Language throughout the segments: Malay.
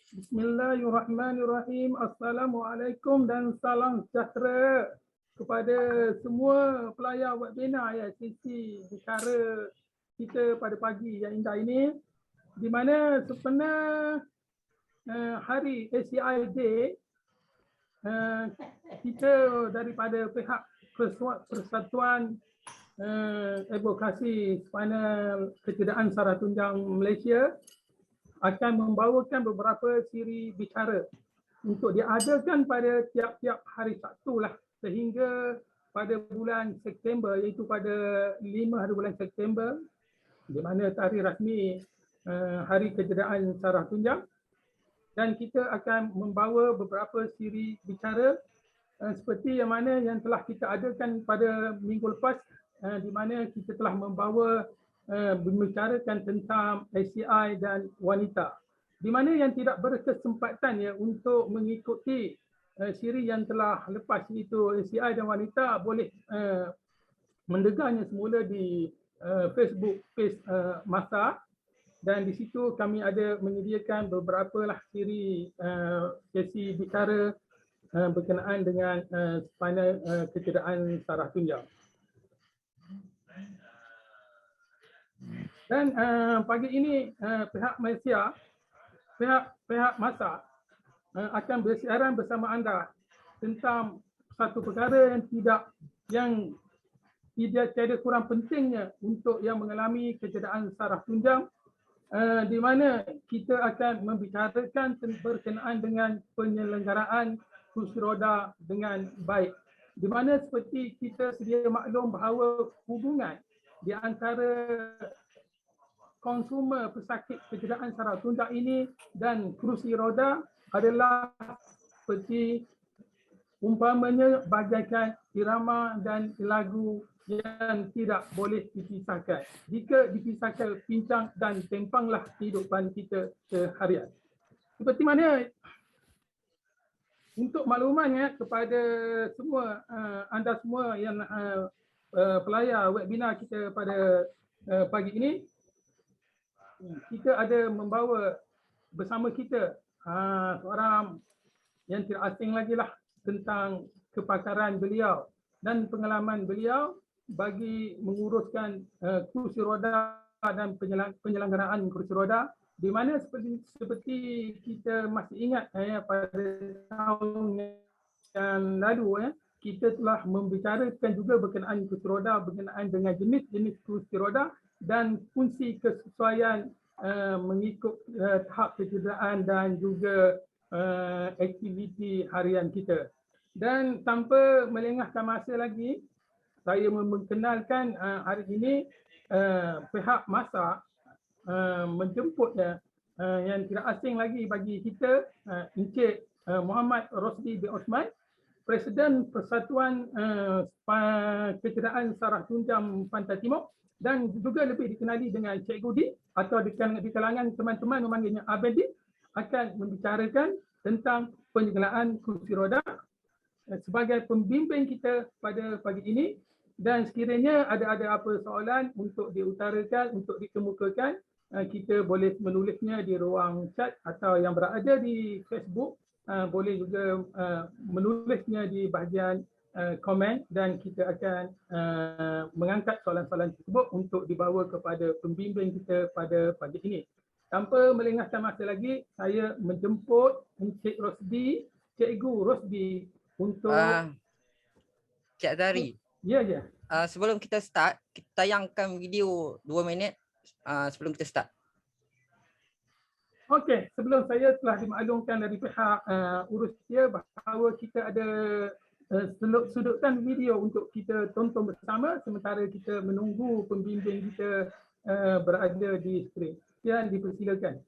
Bismillahirrahmanirrahim. Assalamualaikum dan salam sejahtera kepada semua pelayar webinar sesi bicara kita pada pagi yang indah ini, di mana sempena hari ACI Day, kita daripada pihak Persatuan Advokasi Spinal Kecederaan Saraf Tunjang Malaysia akan membawakan beberapa siri bicara untuk diadakan pada tiap-tiap hari Sabtu lah, sehingga pada bulan September, iaitu pada 5 hari bulan September, di mana tarikh rasmi Hari Kecederaan Saraf Tunjang, dan kita akan membawa beberapa siri bicara seperti yang mana yang telah kita adakan pada minggu lepas, di mana kita telah membawa membicarakan tentang ACI dan wanita, di mana yang tidak berkesempatan untuk mengikuti siri yang telah lepas iaitu ACI dan wanita boleh mendengarnya semula di Facebook page Masa, dan di situ kami ada menyediakan beberapa siri sesi bicara berkenaan dengan spinal kecederaan saraf tunjang. Dan pagi ini pihak Malaysia, pihak Masa akan bersiaran bersama anda tentang satu perkara yang tidak tiada kurang pentingnya untuk yang mengalami kecederaan saraf tunjang, di mana kita akan membicarakan berkenaan dengan penyelenggaraan kursi roda dengan baik, di mana seperti kita sedia maklum bahawa hubungan di antara konsumer pesakit kecederaan saraf tunjang ini dan kerusi roda adalah seperti umpamanya bagaikan irama dan lagu yang tidak boleh dipisahkan. Jika dipisahkan, pincang dan tempanglah kehidupan kita seharian. Seperti mana, untuk makluman kepada semua anda semua yang pelayar webinar kita pada pagi ini, kita ada membawa bersama kita seorang yang tidak asing lagi lah tentang kepakaran beliau dan pengalaman beliau bagi menguruskan kursi roda dan penyelenggaraan kursi roda, di mana seperti kita masih ingat pada tahun yang lalu kita telah membicarakan juga berkenaan kursi roda, berkenaan dengan jenis-jenis kursi roda dan fungsi kesesuaian mengikut tahap kecederaan dan juga aktiviti harian kita. Dan tanpa melengahkan masa lagi, saya memperkenalkan hari ini pihak Masa menjemput yang tidak asing lagi bagi kita, Encik Muhammad Rosdi bin Osman, Presiden Persatuan Kecederaan Saraf Tunjang Pantai Timur, dan juga lebih dikenali dengan Cikgu Di atau di kalangan teman-teman memanggilnya Abedi, akan membicarakan tentang penyelenggaraan kursi roda sebagai pembimbing kita pada pagi ini. Dan sekiranya ada apa soalan untuk diutarakan, untuk dikemukakan, kita boleh menulisnya di ruang chat, atau yang berada di Facebook boleh juga menulisnya di bahagian komen, dan kita akan mengangkat soalan-soalan tersebut untuk dibawa kepada pembimbing kita pada pagi ini. Tanpa melengahkan masa lagi, saya menjemput Encik Rosdi, Cikgu Rosdi untuk Cik Zari. Ya. Sebelum kita start, kita tayangkan video 2 minit sebelum kita start. Okey, sebelum saya telah dimaklumkan dari pihak Urusia bahawa kita ada sudutkan video untuk kita tonton bersama sementara kita menunggu pembimbing kita berada di skrin. Sekian, dipersilakan.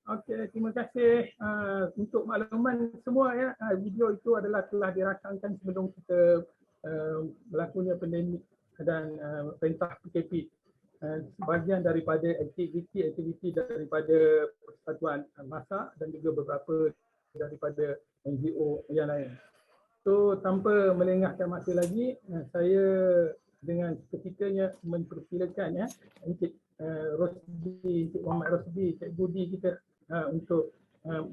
Okey, terima kasih untuk makluman semua ya. Video itu adalah telah dirakamkan sebelum kita berlakunya pandemik dan perintah PKP. Sebahagian daripada aktiviti daripada Persatuan Masa dan juga beberapa daripada NGO yang lain. So tanpa melengahkan masa lagi, saya dengan seketikanya mempersilakan Encik Rosdi, Encik Muhammad Rosdi, Cik Budi kita untuk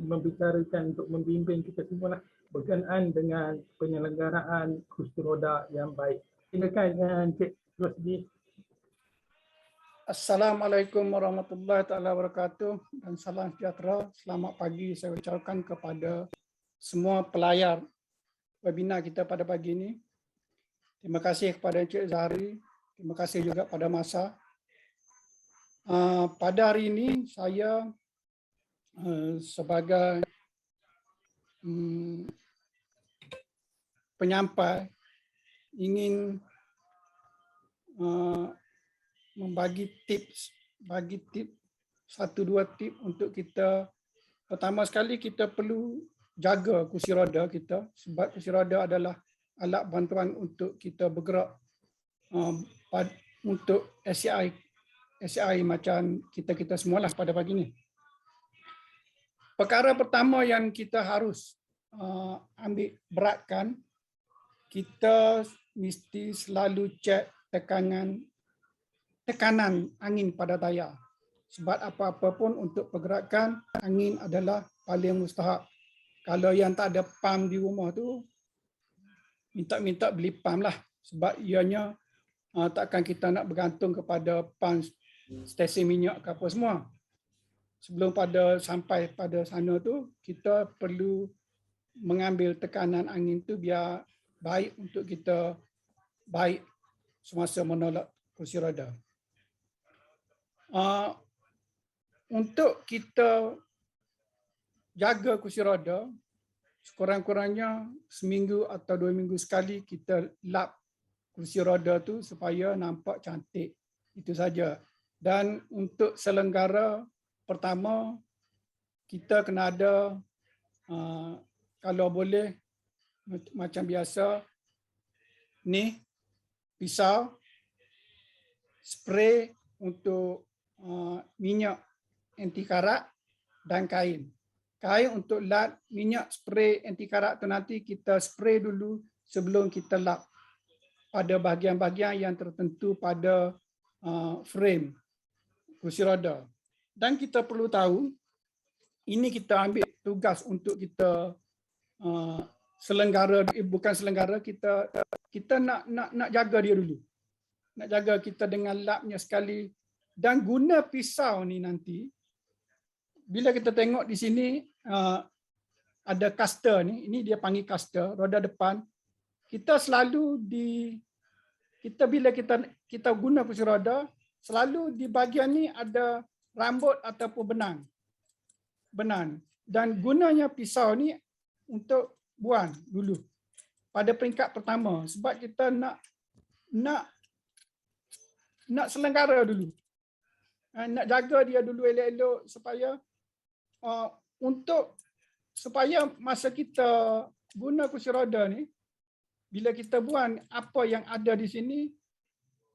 membicarakan, untuk membimbing kita semua berkenaan dengan penyelenggaraan kursi roda yang baik. Silakan Encik Rosdi. Assalamualaikum warahmatullahi wabarakatuh dan salam sejahtera. Selamat pagi saya ucapkan kepada semua pelayar webinar kita pada pagi ini. Terima kasih kepada Encik Zahari, terima kasih juga pada Masa. Pada hari ini saya sebagai penyampai ingin membagi tips, satu dua tips untuk kita. Pertama sekali kita perlu jaga kursi roda kita, sebab kursi roda adalah alat bantuan untuk kita bergerak untuk SCI macam kita semualah pada pagi ini. Perkara pertama yang kita harus ambil beratkan, kita mesti selalu cek tekanan angin pada tayar. Sebab apa-apa pun untuk pergerakan, angin adalah paling mustahak. Kalau yang tak ada pam di rumah tu, minta beli pam lah. Sebab ianya takkan kita nak bergantung kepada pam stesen minyak ke apa semua. Sebelum sampai pada sana tu, kita perlu mengambil tekanan angin tu biar baik untuk kita baik semasa menolak kursi roda. Untuk kita jaga kursi roda, sekurang-kurangnya seminggu atau 2 minggu sekali kita lap kursi roda tu supaya nampak cantik. Itu saja. Dan untuk selenggara, pertama kita kena ada kalau boleh macam biasa ni pisau, spray untuk minyak anti karat dan kain. Kain untuk lap, minyak spray anti karat tu nanti kita spray dulu sebelum kita lap pada bahagian-bahagian yang tertentu pada frame kursi roda. Dan kita perlu tahu, ini kita ambil tugas untuk kita bukan selenggara, kita nak jaga dia dulu. Nak jaga kita dengan lapnya sekali. Dan guna pisau ni nanti, bila kita tengok di sini ada caster ni, ini dia panggil caster, roda depan. Kita selalu bila kita guna kursi roda, selalu di bahagian ni ada rambut ataupun benang. Dan gunanya pisau ni untuk buang dulu pada peringkat pertama, sebab kita nak selenggara dulu. Nak jaga dia dulu elok-elok supaya supaya masa kita guna kursi roda ni, bila kita buang apa yang ada di sini,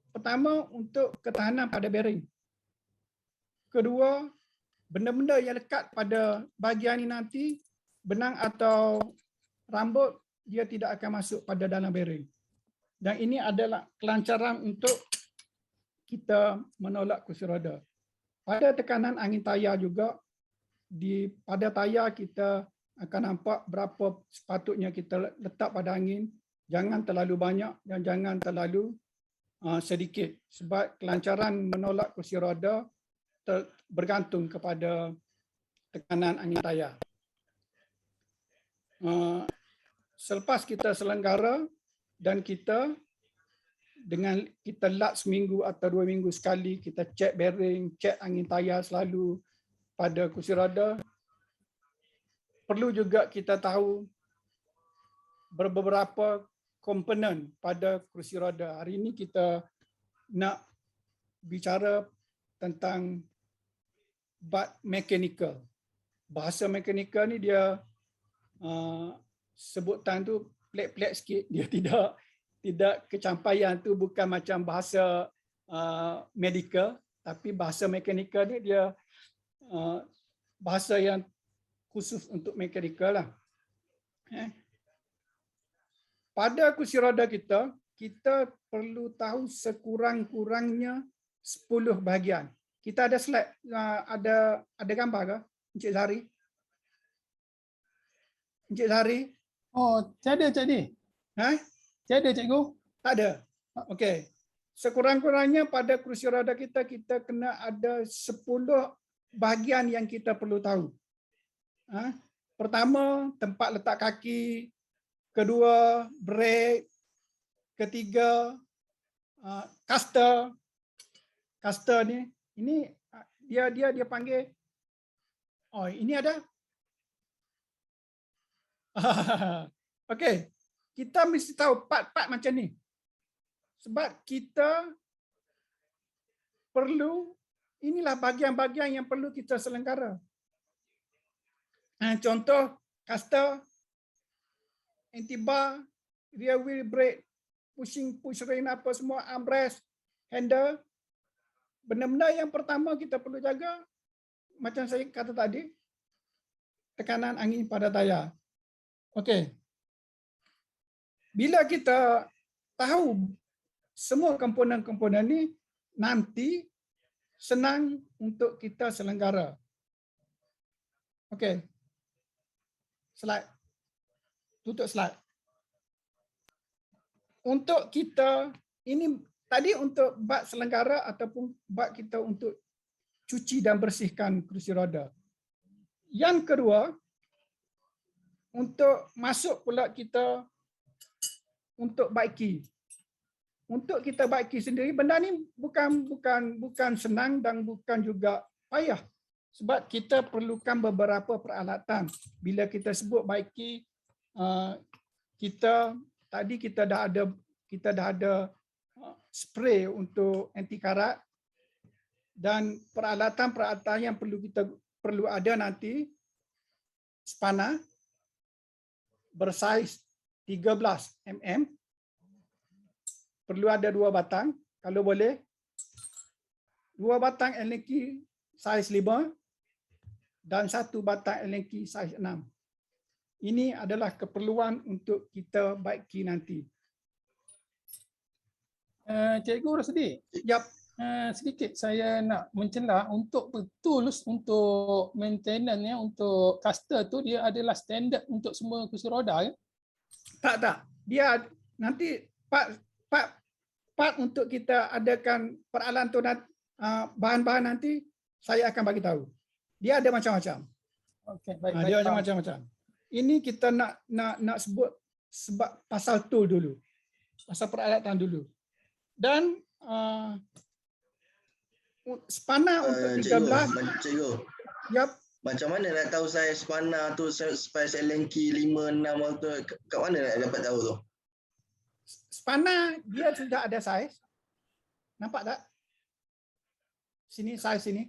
pertama untuk ketahanan pada bearing. Kedua, benda-benda yang lekat pada bahagian ini nanti, benang atau rambut, dia tidak akan masuk pada dalam bearing. Dan ini adalah kelancaran untuk kita menolak kursi roda. Pada tekanan angin tayar juga, pada tayar kita akan nampak berapa sepatutnya kita letak pada angin. Jangan terlalu banyak dan jangan terlalu sedikit. Sebab kelancaran menolak kursi roda bergantung kepada tekanan angin tayar. Selepas kita selenggara dan kita lat seminggu atau 2 minggu sekali, kita cek bearing, cek angin tayar selalu pada kursi roda. Perlu juga kita tahu beberapa komponen pada kursi roda. Hari ini kita nak bicara tentang bab mekanikal. Bahasa mekanikal ni dia sebutan tu pelik-pelik sikit. Dia tidak kecampaian tu bukan macam bahasa medical, tapi bahasa mekanikal ni dia bahasa yang khusus untuk mekanikal lah. Pada kursi roda kita perlu tahu sekurang-kurangnya 10 bahagian. Kita ada slide, ada gambar ke, Encik Zahari? Encik Zahari? Oh, tiada cikgu. Tiada cikgu. Tak ada. Okey. Sekurang-kurangnya pada kursi roda kita kena ada 10 bahagian yang kita perlu tahu. Pertama, tempat letak kaki. Kedua, brake. Ketiga, caster. Caster ni, ini dia panggil. Oh, ini ada. Okey. Kita mesti tahu part-part macam ni. Sebab kita perlu, inilah bahagian-bahagian yang perlu kita selenggara. Contoh, caster, anti-bar, rear wheel brake, push ring apa semua, armrest, handle. Benda-benda yang pertama kita perlu jaga, macam saya kata tadi, tekanan angin pada tayar. Okey. Bila kita tahu semua komponen-komponen ni, nanti senang untuk kita selenggara. Okey. Slide. Tutup slide. Untuk kita, ini tadi untuk bab selenggara ataupun bab kita untuk cuci dan bersihkan kursi roda. Yang kedua, untuk masuk pula kita untuk baiki. Untuk kita baiki sendiri, benda ni bukan senang dan bukan juga payah. Sebab kita perlukan beberapa peralatan. Bila kita sebut baiki, kita dah ada spray untuk anti karat dan peralatan yang perlu ada nanti spana bersaiz 13 mm. Perlu ada 2 batang, kalau boleh 2 batang Allen key saiz 5 dan 1 batang Allen key saiz 6. Ini adalah keperluan untuk kita baiki nanti. Cikgu Rosdi. Yap. Sedikit saya nak mencela untuk betul untuk maintenance untuk caster tu dia adalah standard untuk semua kursi roda ya? Tak. Dia nanti part untuk kita adakan peralatan tu bahan-bahan nanti saya akan bagi tahu. Dia ada macam-macam. Okey, baik. Dia ada macam-macam. Ini kita nak sebut sebab pasal tool dulu. Pasal peralatan dulu. Dan spana untuk 13. Cikgu. Yap. Macam mana nak tahu saiz spana tu, saiz Allen key 5, 6 tu, kat mana nak dapat tahu tu? Spana dia sudah ada saiz. Nampak tak? Sini saiz sini.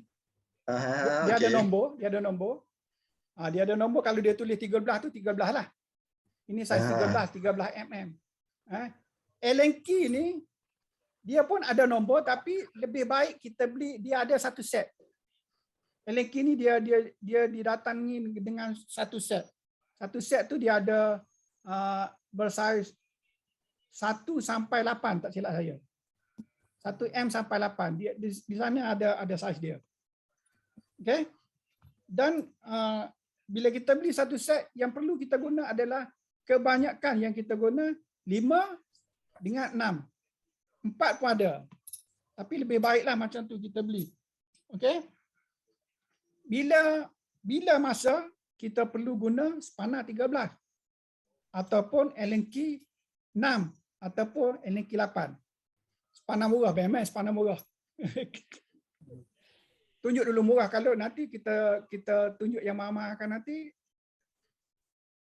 Dia ada Okey. nombor, dia ada nombor. Dia ada nombor, kalau dia tulis 13 tu 13 lah. Ini saiz 13 mm. Allen key ni dia pun ada nombor, tapi lebih baik kita beli, dia ada satu set. Allen key ni dia didatangi dengan satu set. Satu set tu dia ada bersaiz 1 sampai 8, tak silap saya. 1M sampai 8. Dia di sana ada saiz dia. Okey? Dan bila kita beli satu set, yang perlu kita guna adalah kebanyakan yang kita guna 5 dengan 6. 4 pun ada. Tapi lebih baiklah macam tu kita beli. Okey? Bila masa kita perlu guna spana 13 ataupun Allen key 6 ataupun Allen key 8. Spana murah, memang spana murah. Tunjuk dulu murah, kalau nanti kita tunjuk yang mahal-mahal kan nanti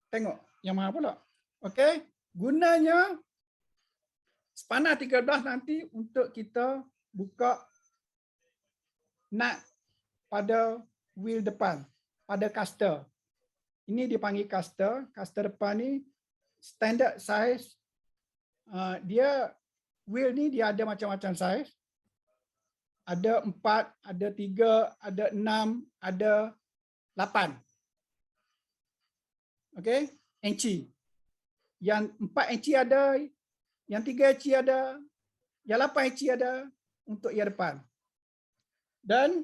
tengok yang mahal pula. Okey, gunanya spana 13 nanti untuk kita buka nut pada wheel depan, pada caster. Ini dipanggil caster. Caster depan ni standard size. Dia wheel ni dia ada macam-macam size. Ada 4, ada 3, ada 6, ada 8. Okey, inci. Yang 4 inci ada, yang 3 inci ada, yang 8 inci ada untuk yang depan. Dan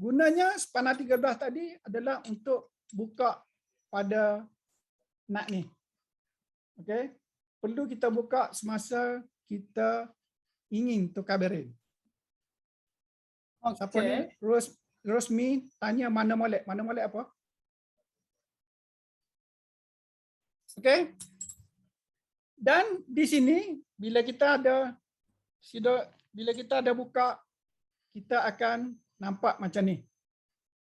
gunanya spana 13 tadi adalah untuk buka pada nut ni. Okey, perlu kita buka semasa kita ingin tukar bearing. Siapa ni? Rosmi tanya mana molek. Mana molek apa? Okey. Dan di sini bila kita ada buka, kita akan nampak macam ni.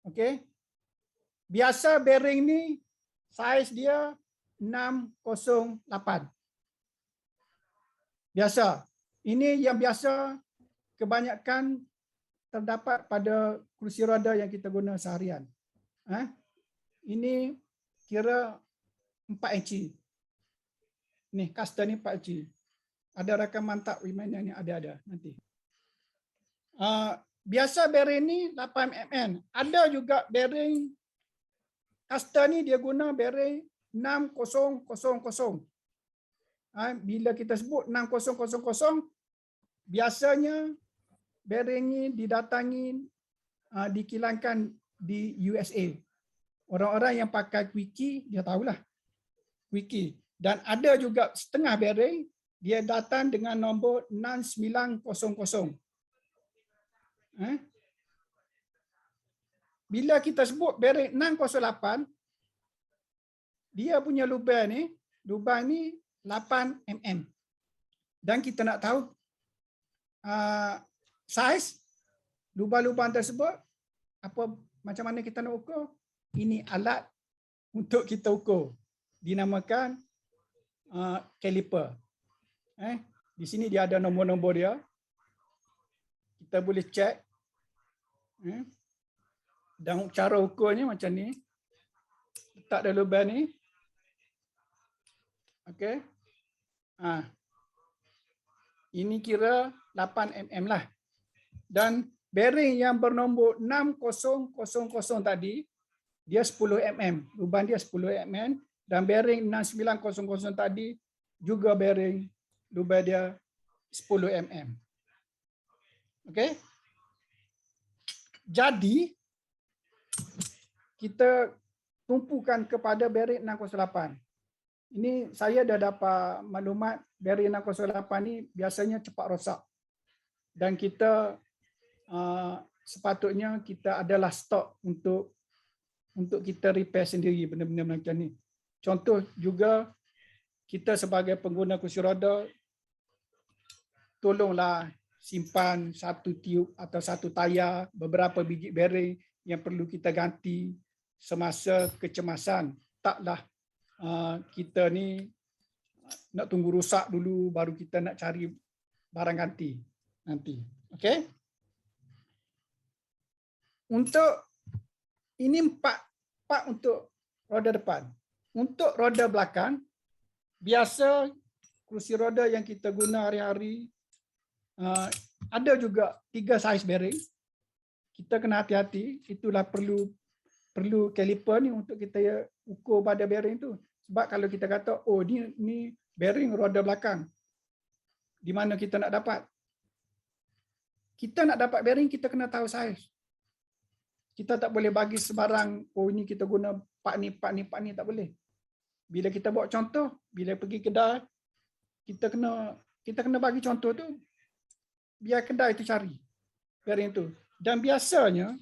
Okey. Biasa bearing ni saiz dia 608. Biasa. Ini yang biasa kebanyakan terdapat pada kerusi roda yang kita guna seharian. Ini kira 4 inci. Ni caster ni 4 inci. Ada rakaman tak reminder ni ada nanti. Biasa bearing ni 8 mm. Ada juga bearing caster ni dia guna bearing 6000. Bila kita sebut 6000, biasanya bearing ni didatangi, dikilangkan di USA. Orang-orang yang pakai Quickie, dia tahulah. Quickie. Dan ada juga setengah bearing, dia datang dengan nombor 6900. Bila kita sebut bearing 608, dia punya lubang ni 8 mm. Dan kita nak tahu saiz lubang-lubang tersebut, macam mana kita nak ukur? Ini alat untuk kita ukur. Dinamakan caliper. Di sini dia ada nombor-nombor dia. Kita boleh cek. Dan cara ukurnya macam ni. Letak dalam lubang ni. Okey. Ini kira 8 mm lah. Dan bearing yang bernombor 6000 tadi, dia 10 mm. Lubang dia 10 mm. Dan bearing 6900 tadi, juga bearing lubang dia 10 mm. Okey. Jadi, kita tumpukan kepada bearing 608. Ini saya dah dapat maklumat bearing 608 ni biasanya cepat rosak. Dan kita sepatutnya kita adalah stok untuk kita repair sendiri benda-benda macam ni. Contoh juga kita sebagai pengguna kursi roda, tolonglah simpan satu tiub atau satu tayar, beberapa biji bearing yang perlu kita ganti semasa kecemasan. Taklah kita ni nak tunggu rosak dulu baru kita nak cari barang ganti nanti. Okey? Untuk ini part untuk roda depan. Untuk roda belakang, biasa kerusi roda yang kita guna hari-hari ada juga 3 saiz bearing. Kita kena hati-hati, itulah perlu caliper ni untuk kita ukur pada bearing tu. Sebab kalau kita kata, oh ni bearing roda belakang, di mana kita nak dapat? Kita nak dapat bearing, kita kena tahu saiz. Kita tak boleh bagi sebarang, oh ini kita guna part ni, tak boleh. Bila kita buat contoh, bila pergi kedai, kita kena bagi contoh tu, biar kedai tu cari bearing tu. Dan biasanya,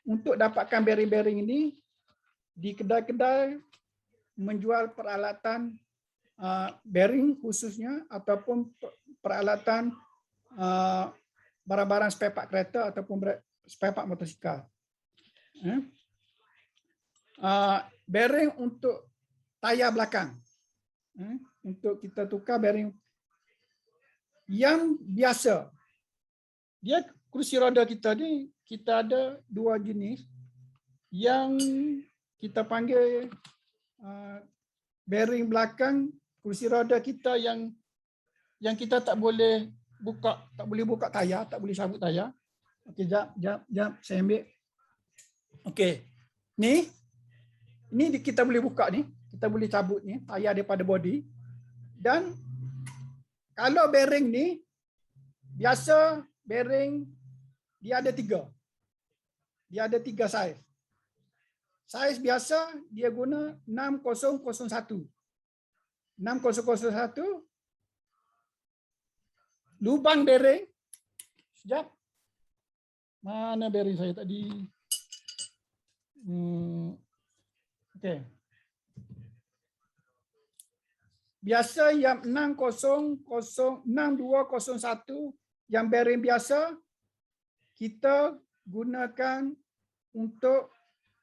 untuk dapatkan bearing-bearing ini, di kedai-kedai menjual peralatan bearing khususnya ataupun peralatan barang-barang spare part kereta ataupun spare part motosikal. Bearing untuk tayar belakang. Untuk kita tukar bearing yang biasa. Dia kerusi roda kita ni, kita ada 2 jenis yang kita panggil bearing belakang kerusi roda kita yang kita tak boleh buka tayar, tak boleh cabut tayar. Okey, jap saya ambil. Okey. Ni kita boleh buka ni, kita boleh cabut ni tayar daripada body. Dan kalau bearing ni biasa bearing dia ada 3. Dia ada 3 saiz. Saiz biasa dia guna 6001. 6001 lubang bearing. Sekejap. Mana bearing saya tadi? Okey. Biasa yang 6201 yang bearing biasa kita gunakan untuk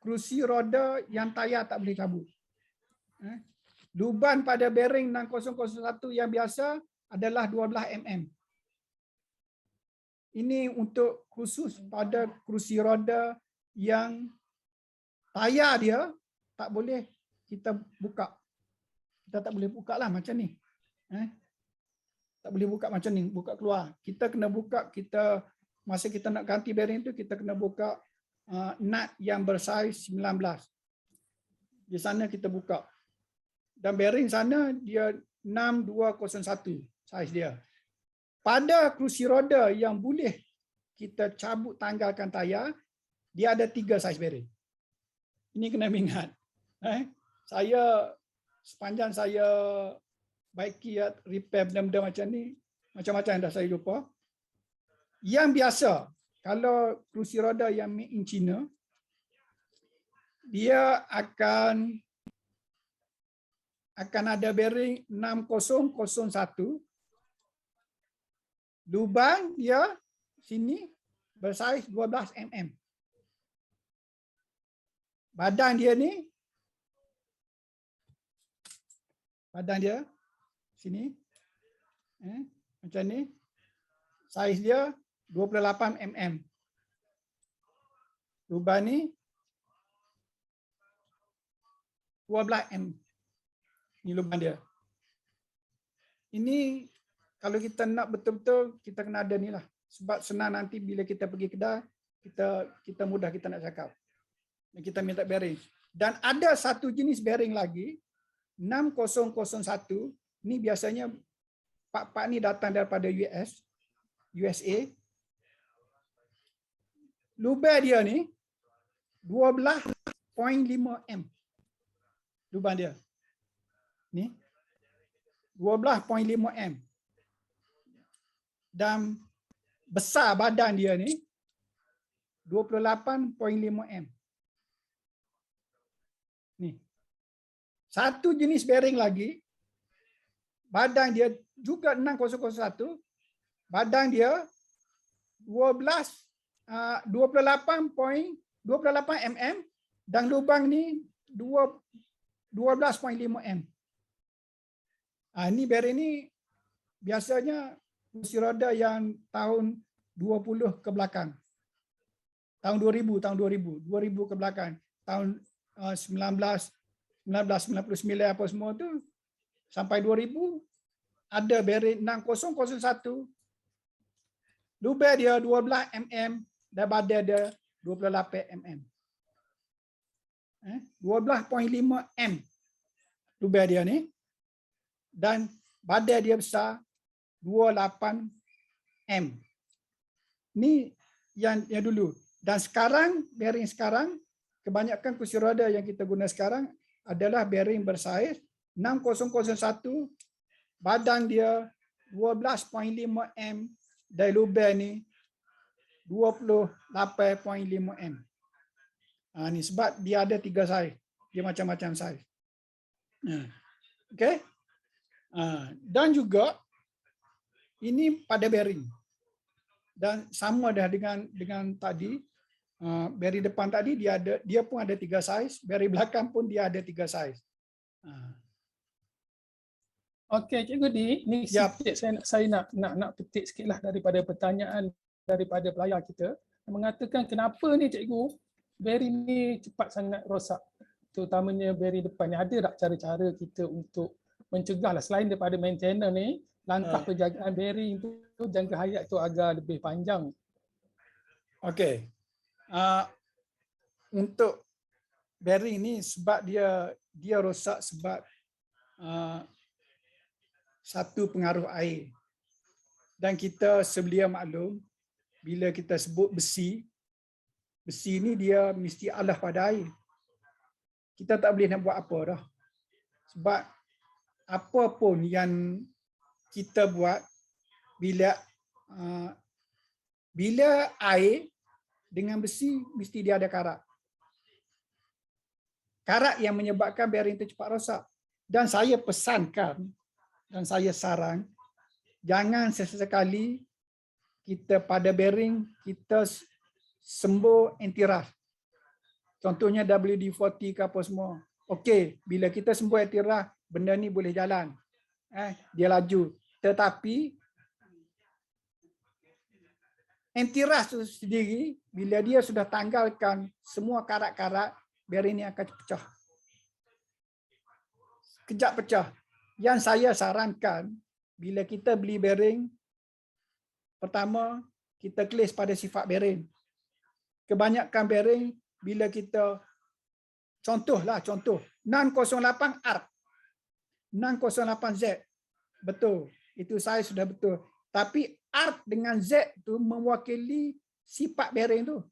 kerusi roda yang tayar tak boleh cabut. Luban pada bearing 6001 yang biasa adalah 12 mm. Ini untuk khusus pada kerusi roda yang tayar dia tak boleh kita buka. Kita tak boleh buka lah macam ni. Tak boleh buka macam ni, buka keluar. Kita kena buka, masa kita nak ganti bearing tu, kita kena buka nut yang bersaiz 19. Di sana kita buka. Dan bearing sana dia 6201 saiz dia. Pada kerusi roda yang boleh kita cabut tanggalkan tayar, dia ada 3 saiz bearing. Ini kena ingat. Saya sepanjang saya baiki repair benda-benda macam ni, macam-macam dah saya lupa. Yang biasa, kalau kerusi roda yang made in China, dia akan ada bearing 6001. Lubang dia sini bersaiz 12 mm. Badan dia ni, badan dia sini, macam ni, saiz dia 28 mm. Lubang ni 12 mm. Ini lubang dia. Ini kalau kita nak betul-betul, kita kena ada ni lah. Sebab senang nanti bila kita pergi kedai, kita mudah kita nak cakap. Kita minta bearing. Dan ada satu jenis bearing lagi, 6001. Ni biasanya part-part ni datang daripada USA. Lubang dia ni 12.5 mm. Lubang dia. Ni 12.5 mm. Dan besar badan dia ni 28.5 mm. Ni. Satu jenis bearing lagi, badan dia juga 6001, badan dia 28.5 28 mm dan lubang ni 12.5 m. Ini bearing ni biasanya kursi roda yang tahun 20 ke belakang. Tahun 2000 ke belakang. Tahun 1999 apa semua tu sampai 2000 ada bearing 6001. Lubang dia 12 mm dan badan dia 28 mm. 12.5 m lubang dia ni dan badan dia besar 28 m. Ni yang dulu. Dan sekarang bearing sekarang kebanyakan kursi roda yang kita guna sekarang adalah bearing bersaiz 6001, badan dia 12.5 m dan lubang ni 28.5 m. Ni sebab dia ada 3 saiz. Dia macam-macam saiz. Okey. Dan juga ini pada bearing. Dan sama dah dengan tadi, bearing depan tadi dia pun ada 3 saiz, bearing belakang pun dia ada 3 saiz. Okey, Cikgu Di, ni Yap. sikit saya nak petik sikitlah daripada pertanyaan daripada pelayar kita yang mengatakan kenapa ni Cikgu bearing ni cepat sangat rosak, terutamanya bearing depan ni. Ada tak cara-cara kita untuk mencegah lah selain daripada maintenance ni, langkah penjagaan bearing tu jangka hayat tu agar lebih panjang? Okey. Untuk bearing ni sebab dia rosak sebab satu pengaruh air. Dan kita sebelia maklum bila kita sebut besi ni dia mesti alah pada air. Kita tak boleh nak buat apa dah. Sebab apa pun yang kita buat bila air dengan besi mesti dia ada karat. Karat yang menyebabkan bearing itu cepat rosak. Dan saya pesankan dan saya saran jangan sesekali kita pada bearing kita sembur anti-rust. Contohnya WD-40 ke apa semua. Okey, bila kita sembur anti-rust, benda ni boleh jalan. Dia laju. Tetapi anti-rust tu sendiri bila dia sudah tanggalkan semua karat-karat, bearing ni akan pecah. Kejap pecah. Yang saya sarankan bila kita beli bearing, pertama kita kelis pada sifat bearing. Kebanyakan bearing bila kita contoh 608 ARC, 608Z, betul. Itu saya sudah betul. Tapi ARC dengan Z tu mewakili sifat bearing tu.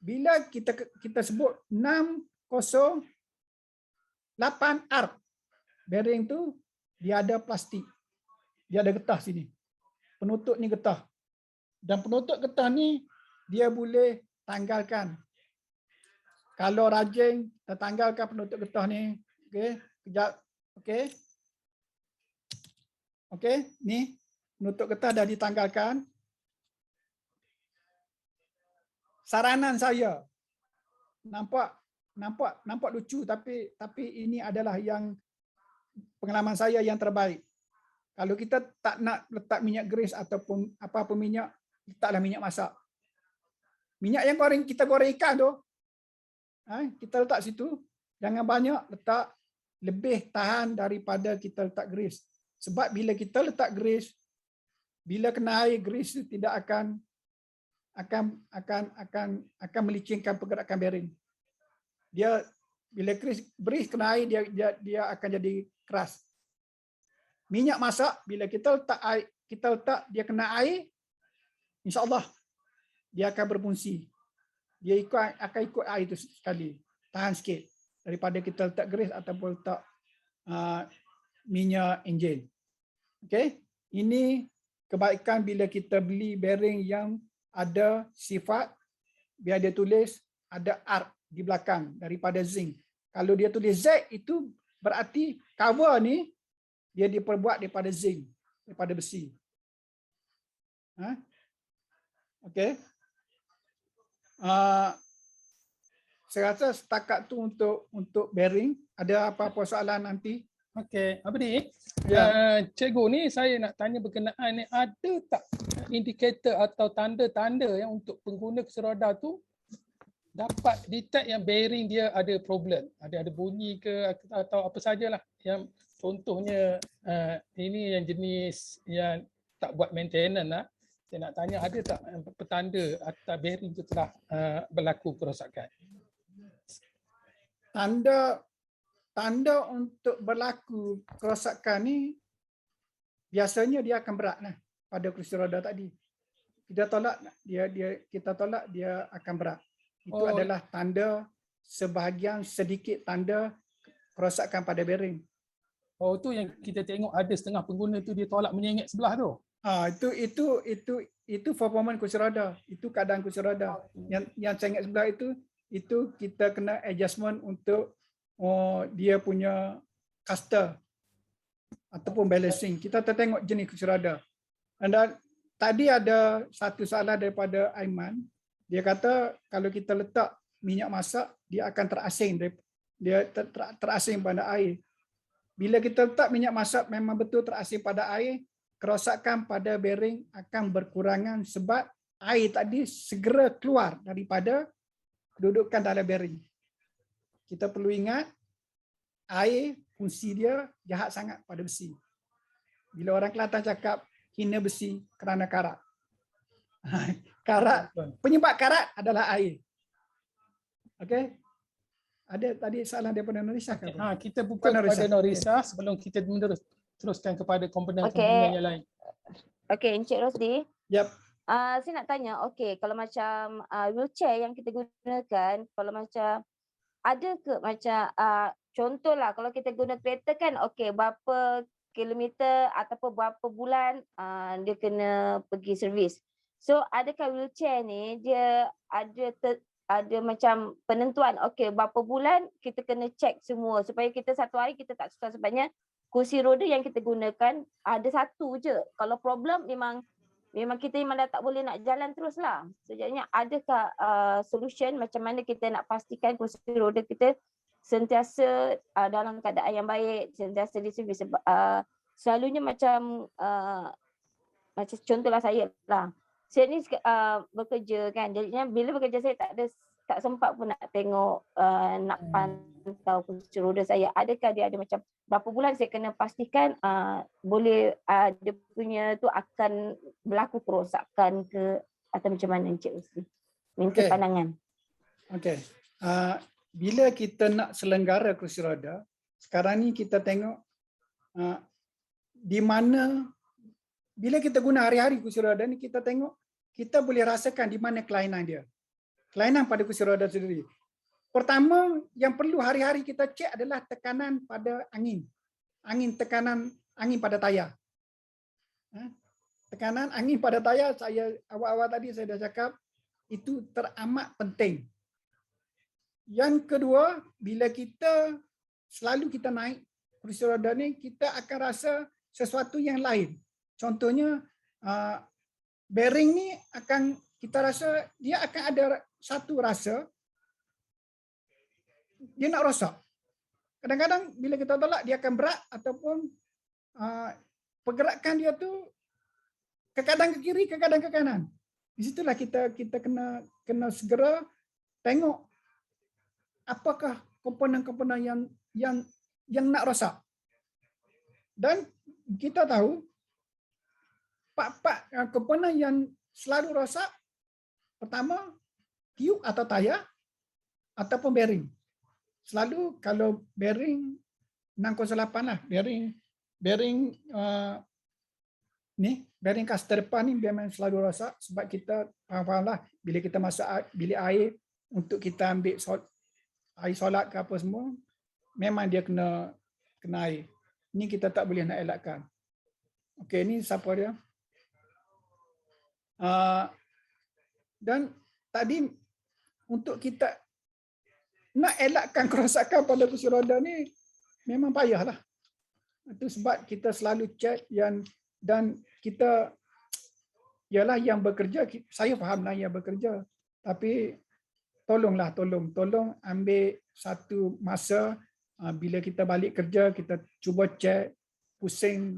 Bila kita sebut 608 ARC, bearing tu dia ada plastik. Dia ada getah sini. Penutup ni getah. Dan penutup getah ni dia boleh tanggalkan. Kalau rajin tertanggalkan penutup getah ni, okey, kejap. Okey. Okey, ni penutup getah dah ditanggalkan. Saranan saya nampak lucu tapi ini adalah yang pengalaman saya yang terbaik. Kalau kita tak nak letak minyak grease ataupun apa-apa minyak, letaklah minyak masak. Minyak yang kita goreng ikan tu, kita letak situ. Jangan banyak, letak lebih tahan daripada kita letak grease. Sebab bila kita letak grease, bila kena air, grease tidak akan melicinkan pergerakan bearing. Dia bila grease kena air, dia akan jadi keras. Minyak masak bila kita letak dia kena air, insya-Allah dia akan berfungsi. Dia akan ikut air itu sekali. Tahan sikit daripada kita letak grease ataupun letak minyak enjin. Okey, ini kebaikan bila kita beli bearing yang ada sifat biar dia tulis ada arc di belakang daripada zinc. Kalau dia tulis Z itu berarti cover ni dia diperbuat daripada zinc, daripada besi. Okey. saya rasa setakat tu untuk bearing. Ada apa-apa soalan nanti? Okey, apa ni? Ya. Cikgu ni saya nak tanya berkenaan ni, ada tak indikator atau tanda-tanda yang untuk pengguna kursi roda tu dapat detect yang bearing dia ada problem, ada bunyi ke atau apa sajalah yang contohnya ini yang jenis yang tak buat maintenance lah. Saya nak tanya ada tak petanda atau bearing tu telah berlaku kerosakan? Tanda untuk berlaku kerosakan ni biasanya dia akan berat lah pada kursi roda tadi. Kita tolak dia akan berat. Itu adalah tanda sebahagian sedikit tanda kerosakan pada bearing. Oh, tu yang kita tengok ada setengah pengguna tu dia tolak menyengit sebelah tu. Itu performance kursi roda. Itu keadaan kursi roda. Yang sengit sebelah itu kita kena adjustment untuk dia punya caster ataupun balancing. Kita tengok jenis kursi roda. Dan tadi ada satu soalan daripada Aiman. Dia kata kalau kita letak minyak masak, dia akan terasing. Dia terasing pada air. Bila kita letak minyak masak memang betul terasing pada air, kerosakan pada bearing akan berkurangan sebab air tadi segera keluar daripada kedudukan dalam bearing. Kita perlu ingat, air fungsi dia jahat sangat pada besi. Bila orang Kelantan cakap hina besi kerana karat. Penyebab karat adalah air. Okey. Ada tadi soalan daripada Norisa ke? Kita buka kepada Norisa sebelum kita teruskan kepada komponen-komponen yang lain. Okey, Encik Rosdi. Yep. Saya nak tanya, okey, kalau macam wheelchair yang kita gunakan, kalau macam ada ke macam contohlah kalau kita guna kereta kan, okey, berapa kilometer ataupun berapa bulan dia kena pergi servis. So adakah wheelchair ni dia ada macam penentuan, okey berapa bulan kita kena check semua supaya kita satu hari kita tak susah, sebabnya kursi roda yang kita gunakan ada satu je. Kalau problem memang kita memang dah tak boleh nak jalan teruslah. So jadinya adakah solution macam mana kita nak pastikan kursi roda kita sentiasa dalam keadaan yang baik, sentiasa diservis. Selalunya macam contohlah saya lah. Saya ni bekerja kan, jadinya bila bekerja saya tak sempat pun nak tengok nak pantau kursi roda saya. Adakah dia ada macam berapa bulan saya kena pastikan boleh dia punya tu akan berlaku kerosakan ke atau macam mana, Encik Rusdi? Minta pandangan. Okey. Bila kita nak selenggara kursi roda, sekarang ni kita tengok di mana bila kita guna hari-hari kursi roda ni, kita tengok, kita boleh rasakan di mana kelainan dia. Kelainan pada kursi roda sendiri. Pertama, yang perlu hari-hari kita cek adalah tekanan pada angin. Tekanan angin pada tayar. Tekanan angin pada tayar, awal-awal tadi saya dah cakap, itu teramat penting. Yang kedua, bila kita selalu kita naik kursi roda ni, kita akan rasa sesuatu yang lain. Contohnya, bearing ni akan kita rasa dia akan ada satu rasa dia nak rosak. Kadang-kadang bila kita tolak dia akan berat ataupun pergerakan dia tu kadang ke kiri, kadang ke kanan. Di situlah kita kena segera tengok apakah komponen-komponen yang nak rosak. Dan kita tahu part-part komponen yang selalu rosak, pertama tiup atau tayar ataupun bearing. Selalu kalau bearing 608 lah, bearing bearing caster depan ni memang selalu rosak sebab kita faham lah bila kita masuk bilik air untuk kita ambil air solat ke apa semua, memang dia kena air. Ni kita tak boleh nak elakkan. Okey, ni siapa dia? Dan tadi untuk kita nak elakkan kerosakan pada kursi roda ni memang payahlah. Itu sebab kita selalu cek dan kita ialah yang bekerja, saya fahamlah yang bekerja, tapi tolong ambil satu masa bila kita balik kerja, kita cuba cek, pusing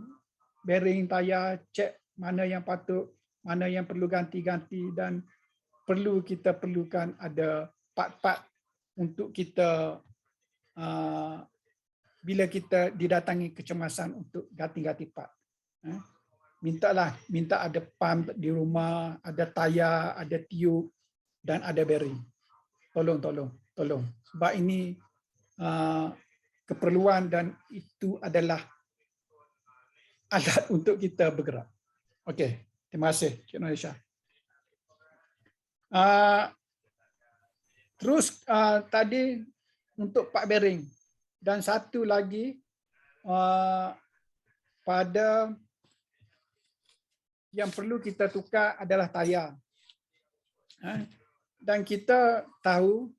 bearing tayar, cek mana yang patut, mana yang perlu ganti-ganti, dan kita perlukan ada part-part untuk kita bila kita didatangi kecemasan untuk ganti-ganti part. Minta ada pump di rumah, ada tayar, ada tiup dan ada bearing. Tolong. Sebab ini keperluan dan itu adalah alat untuk kita bergerak. Okey, terima kasih Cik Malaysia. Terus tadi untuk part bearing, dan satu lagi pada yang perlu kita tukar adalah tayar. Dan kita tahu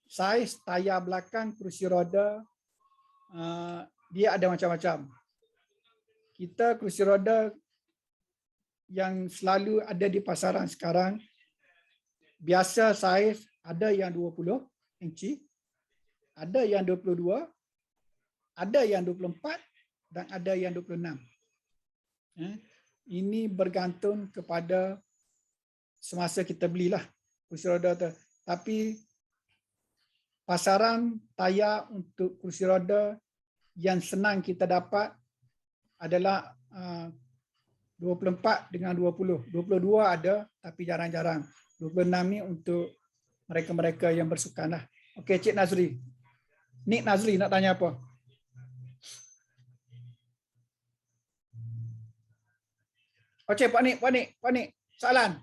saiz tayar belakang kerusi roda dia ada macam-macam. Kita kerusi roda yang selalu ada di pasaran sekarang, biasa saiz ada yang 20 inci, ada yang 22, ada yang 24 dan ada yang 26. Ini bergantung kepada semasa kita belilah kursi roda tu. Tapi pasaran tayar untuk kursi roda yang senang kita dapat adalah 24 dengan 20. 22 ada tapi jarang-jarang. 26 ni untuk mereka-mereka yang bersukan lah. Okey, Cik Nazri. Nik Nazri nak tanya apa? Okey, Pak Nik, soalan.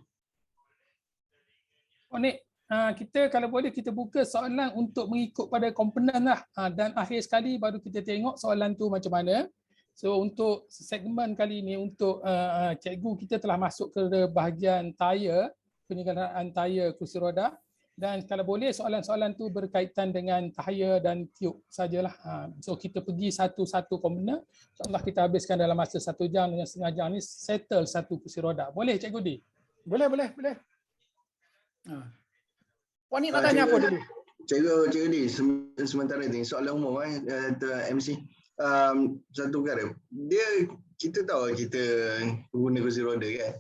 Pak Nik, kita kalau boleh kita buka soalan untuk mengikut pada komponen lah. Dan akhir sekali baru kita tengok soalan tu macam mana. So untuk segmen kali ini, untuk cikgu, kita telah masuk ke bahagian tayar, penyelenggaraan tayar kursi roda. Dan kalau boleh soalan-soalan tu berkaitan dengan tayar dan tiup sajalah. So kita pergi satu-satu komponen. InsyaAllah kita habiskan dalam masa 1 jam dengan setengah jam ni settle satu kursi roda. Boleh Cikgu Di? Boleh. Puan ni nak tanya apa dulu? Cikgu Di, sementara ni soalan umum MC. Satu perkara. Kita tahu kita pengguna kursi roda kan.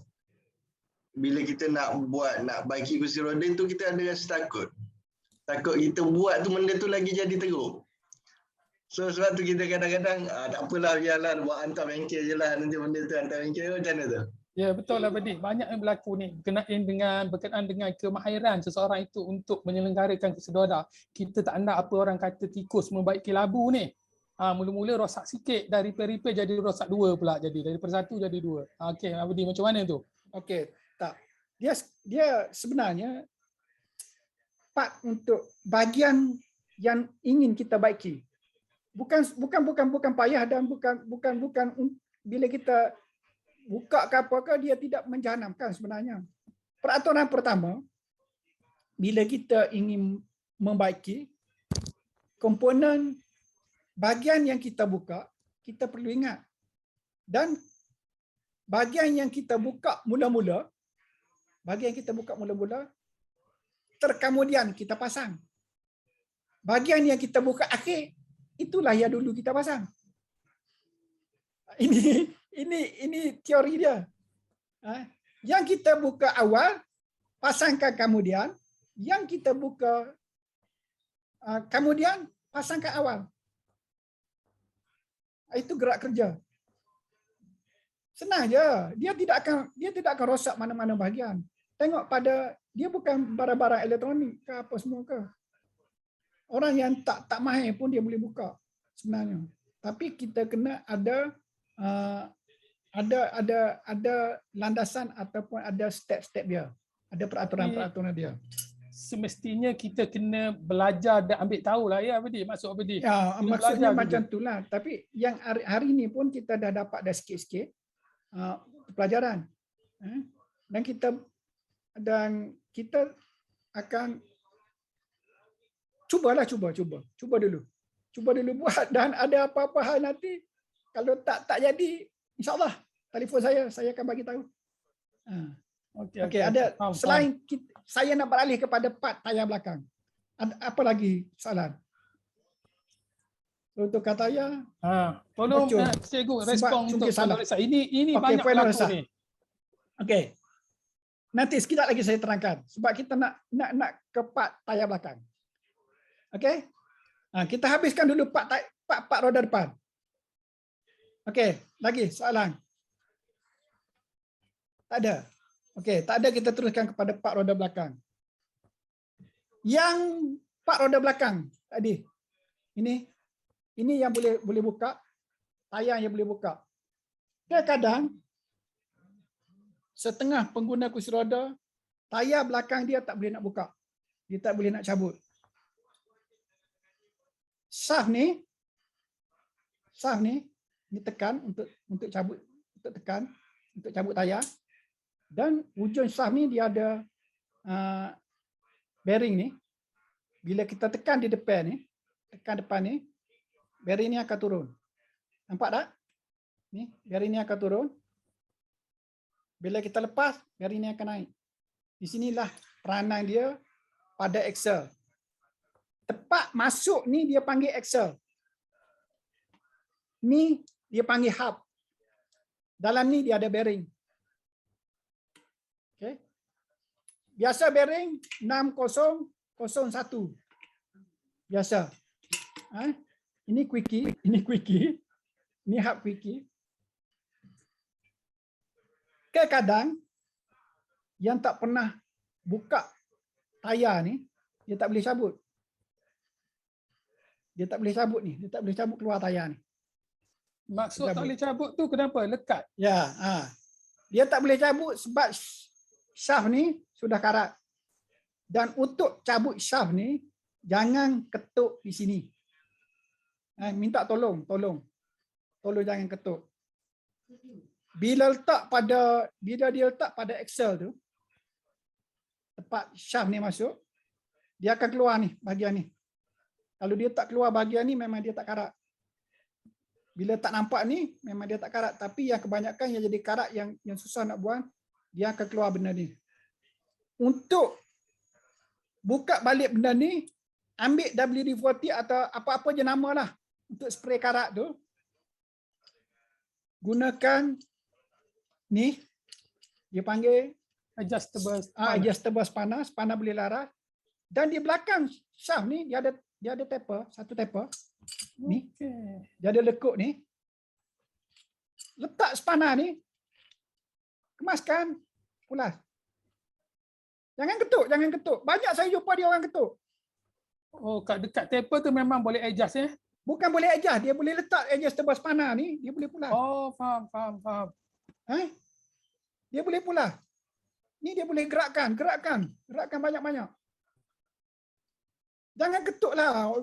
Bila kita nak baiki kursi roda tu, kita ada rasa takut. Takut kita buat tu benda tu lagi jadi teruk. So sebab tu kita kadang-kadang tak apalah, biarlah buat hantar bengkel je lah, nanti benda tu hantar bengkel. Macam mana tu? Ya, betul lah Badi. Banyak yang berlaku ni berkenaan dengan kemahiran seseorang itu untuk menyelenggarakan kursi roda. Kita tak nak apa orang kata tikus membaiki labu ni. Mula-mula rosak sikit, dari repair jadi rosak 2 pula, jadi daripada 1 jadi 2. Okey, Badi, macam mana tu? Okey, tak. Dia sebenarnya part untuk bahagian yang ingin kita baiki. Bukan payah, dan bukan bila kita buka ke apakah, dia tidak menjahanamkan sebenarnya. Peraturan pertama, bila kita ingin membaiki komponen bahagian yang kita buka, kita perlu ingat. Dan bahagian yang kita buka mula-mula, terkemudian kita pasang. Bahagian yang kita buka akhir, itulah yang dulu kita pasang. Ini teori dia. Yang kita buka awal, pasangkan kemudian. Yang kita buka kemudian, pasangkan awal. Itu gerak kerja. Senang je. Dia tidak akan rosak mana-mana bahagian. Tengok pada, dia bukan barang-barang elektronik ke apa semua ke. Orang yang tak mahir pun dia boleh buka sebenarnya. Tapi kita kena ada landasan ataupun ada step-step dia. Ada peraturan-peraturan dia. Semestinya kita kena belajar dan ambil tahu lah ya Badi. Maksud Badi. Ya, maksudnya macam itulah. Tapi yang hari ini pun kita dah dapat dah sikit-sikit pelajaran. Dan kita akan cuba dulu buat, dan ada apa-apa hal nanti kalau tak jadi, insya-Allah telefon saya akan bagi tahu. Okey, ada saya nak beralih kepada part tayar belakang. Apa lagi soalan? Untuk kata tayar, Tolong Bocor. cikgu Sebab respon cungkil untuk salah. Puan Norisa. Ini Okey, banyak Puan berlaku Norisa. ni. okey. Nanti sekejap lagi saya terangkan sebab kita nak ke part tayar belakang. Okey? Kita habiskan dulu part roda depan. Okey, lagi soalan? Tak ada. Okey, tak ada, kita teruskan kepada part roda belakang. Yang part roda belakang tadi. Ini yang boleh buka, tayar yang boleh buka. Kadang-kadang setengah pengguna kursi roda, tayar belakang dia tak boleh nak buka. Dia tak boleh nak cabut. Shaft ni tekan untuk cabut, untuk cabut tayar. Dan ujung shaft ni dia ada bearing ni. Bila kita tekan di depan ni, tekan depan ni, bearing ni akan turun. Nampak tak? Ni, bearing ni akan turun. Bila kita lepas, bearing ni akan naik. Di sinilah peranan dia pada axle. Tepat masuk ni dia panggil axle. Ni dia panggil hub. Dalam ni dia ada bearing. Okay. Biasa bearing 6001. Biasa. Ini quickie, ini hub quickie. Kadang-kadang yang tak pernah buka tayar ni, dia tak boleh cabut. Dia tak boleh cabut ni, dia tak boleh cabut keluar tayar ni. Maksud tak boleh cabut tu kenapa? Lekat. Ya, dia tak boleh cabut sebab shaft ni sudah karat. Dan untuk cabut shaft ni, jangan ketuk di sini. Minta tolong jangan ketuk. Bila dia letak pada axle tu, tepat shaft ni masuk, dia akan keluar ni bahagian ni. Kalau dia tak keluar bahagian ni, memang dia tak karat. Bila tak nampak ni, memang dia tak karat. Tapi yang kebanyakan yang jadi karat, yang susah nak buang, dia akan keluar benda ni. Untuk buka balik benda ni, ambil WD-40 atau apa-apa je nama lah untuk spray karat tu. Gunakan ni, dia panggil adjustable panas boleh laras. Dan di belakang shaft ni dia ada taper, satu taper. Ni. Dia ada lekuk ni. Letak spana ni. Kemaskan, pulas. Jangan ketuk. Banyak saya jumpa dia orang ketuk. Oh, kat dekat taper tu memang boleh adjust ya? Bukan boleh adjust, dia boleh letak adjustable spana ni, dia boleh pulas. Oh, faham. Dia boleh pulas. Ni dia boleh gerakkan banyak-banyak. Jangan ketuk lah.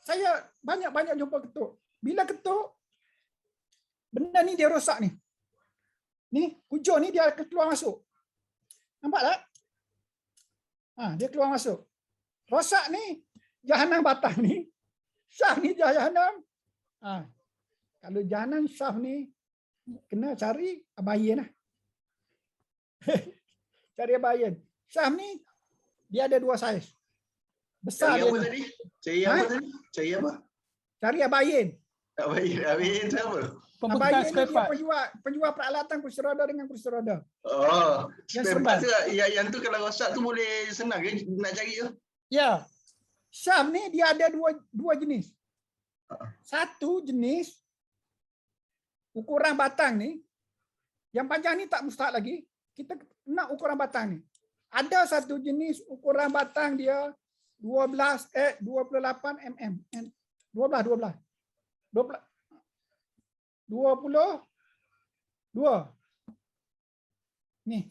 Saya banyak-banyak jumpa ketuk. Bila ketuk, benda ni dia rosak ni. Ni, hujung ni dia akan keluar masuk. Nampak tak? Dia keluar masuk. Rosak ni, jahanam batang ni. Shaft ni jahanam. Kalau jahanam shaft ni, kena cari abayen lah. Cari abayen. Shaft ni, dia ada dua saiz. Besar Cari apa dia. tadi? Cari apa tadi? Cari apa? Cari abayen. Abayen tu apa? Pembekas Abayen ni spare dia part. penjual peralatan kursi roda dengan kursi roda. Oh, Yang spare part serban. tu, yang tu kalau rosak tu boleh senang ke nak cari tu? Ya. Shaft ni dia ada dua jenis. Satu jenis ukuran batang ni, yang panjang ni tak mustahak lagi. Kita nak ukuran batang ni. Ada satu jenis ukuran batang dia 28 mm. 22. Ni.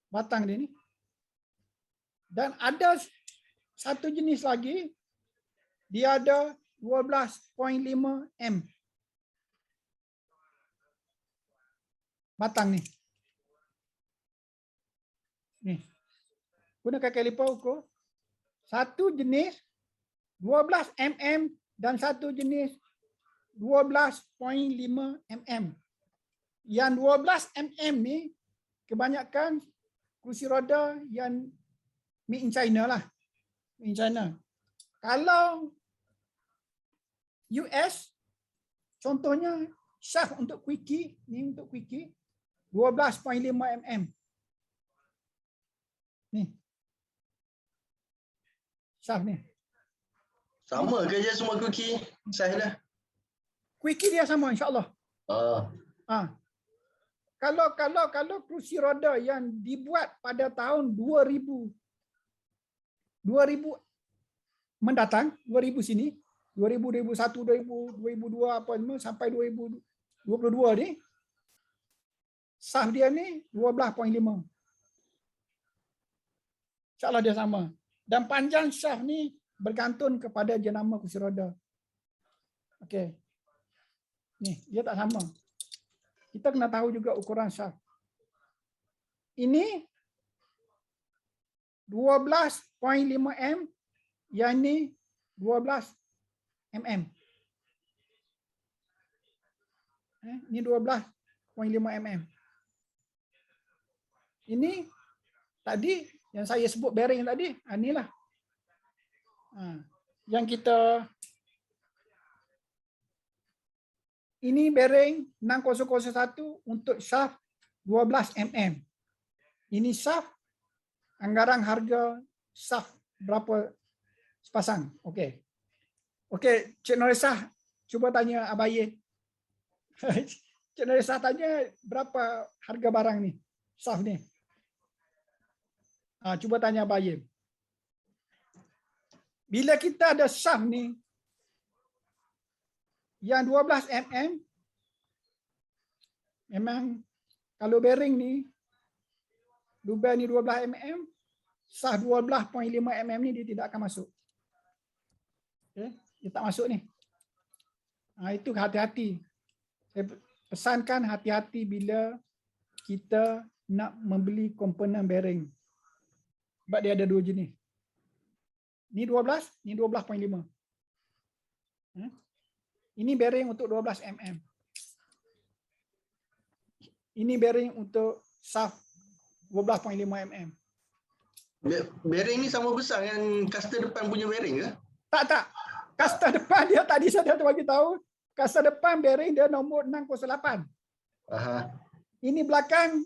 Batang dia ni. Dan ada satu jenis lagi, dia ada 12.5 m. Batang ni. Ni. Gunakan kaliper ukur. Satu jenis 12 mm dan satu jenis 12.5 mm. Yang 12 mm ni kebanyakan kursi roda yang made in China lah. Made in China. Kalau US, contohnya shaft untuk quickie, ni untuk quickie 12.5 mm. Ni. Shaft ni. Sama ke je semua cookie? Saiz dah. Quickie dia sama insya-Allah. Kalau kerusi roda yang dibuat pada tahun 2000 mendatang, 2000 sini, 2000, 2001, 2002 apa semua sampai 2022 ni, shaft dia ni 12.5. InsyaAllah dia sama. Dan panjang shaft ni bergantung kepada jenama kerusi roda. Okey. Ni, dia tak sama. Kita kena tahu juga ukuran shaft. Ini 12.5 m, yang ni 12 mm. Ini 12.5 mm. Ini tadi yang saya sebut bearing tadi, inilah. Yang kita ini bearing 6001 untuk shaft 12 mm. Ini shaft, anggaran harga shaft berapa sepasang. Okey. Okey, Cik Norisah cuba tanya Abaye. Cik Norisah tanya berapa harga barang ni? Shaft ni. Cuba tanya Abaye. Bila kita ada shaft ni yang 12 mm, memang kalau bearing ni, lubang ni 12 mm, shaft 12.5 mm ni dia tidak akan masuk. Okay? Dia tak masuk ni. Itu hati-hati. Saya pesankan hati-hati bila kita nak membeli komponen bearing. Sebab dia ada dua jenis. Ni 12, ni 12.5. Ini bearing untuk 12 mm. Ini bearing untuk shaft 12.5 mm. Bearing ni sama besar dengan caster depan punya bearing ke? Tak. Caster depan dia tadi saya dah bagi tahu. Caster depan bearing dia nombor 608. Ini belakang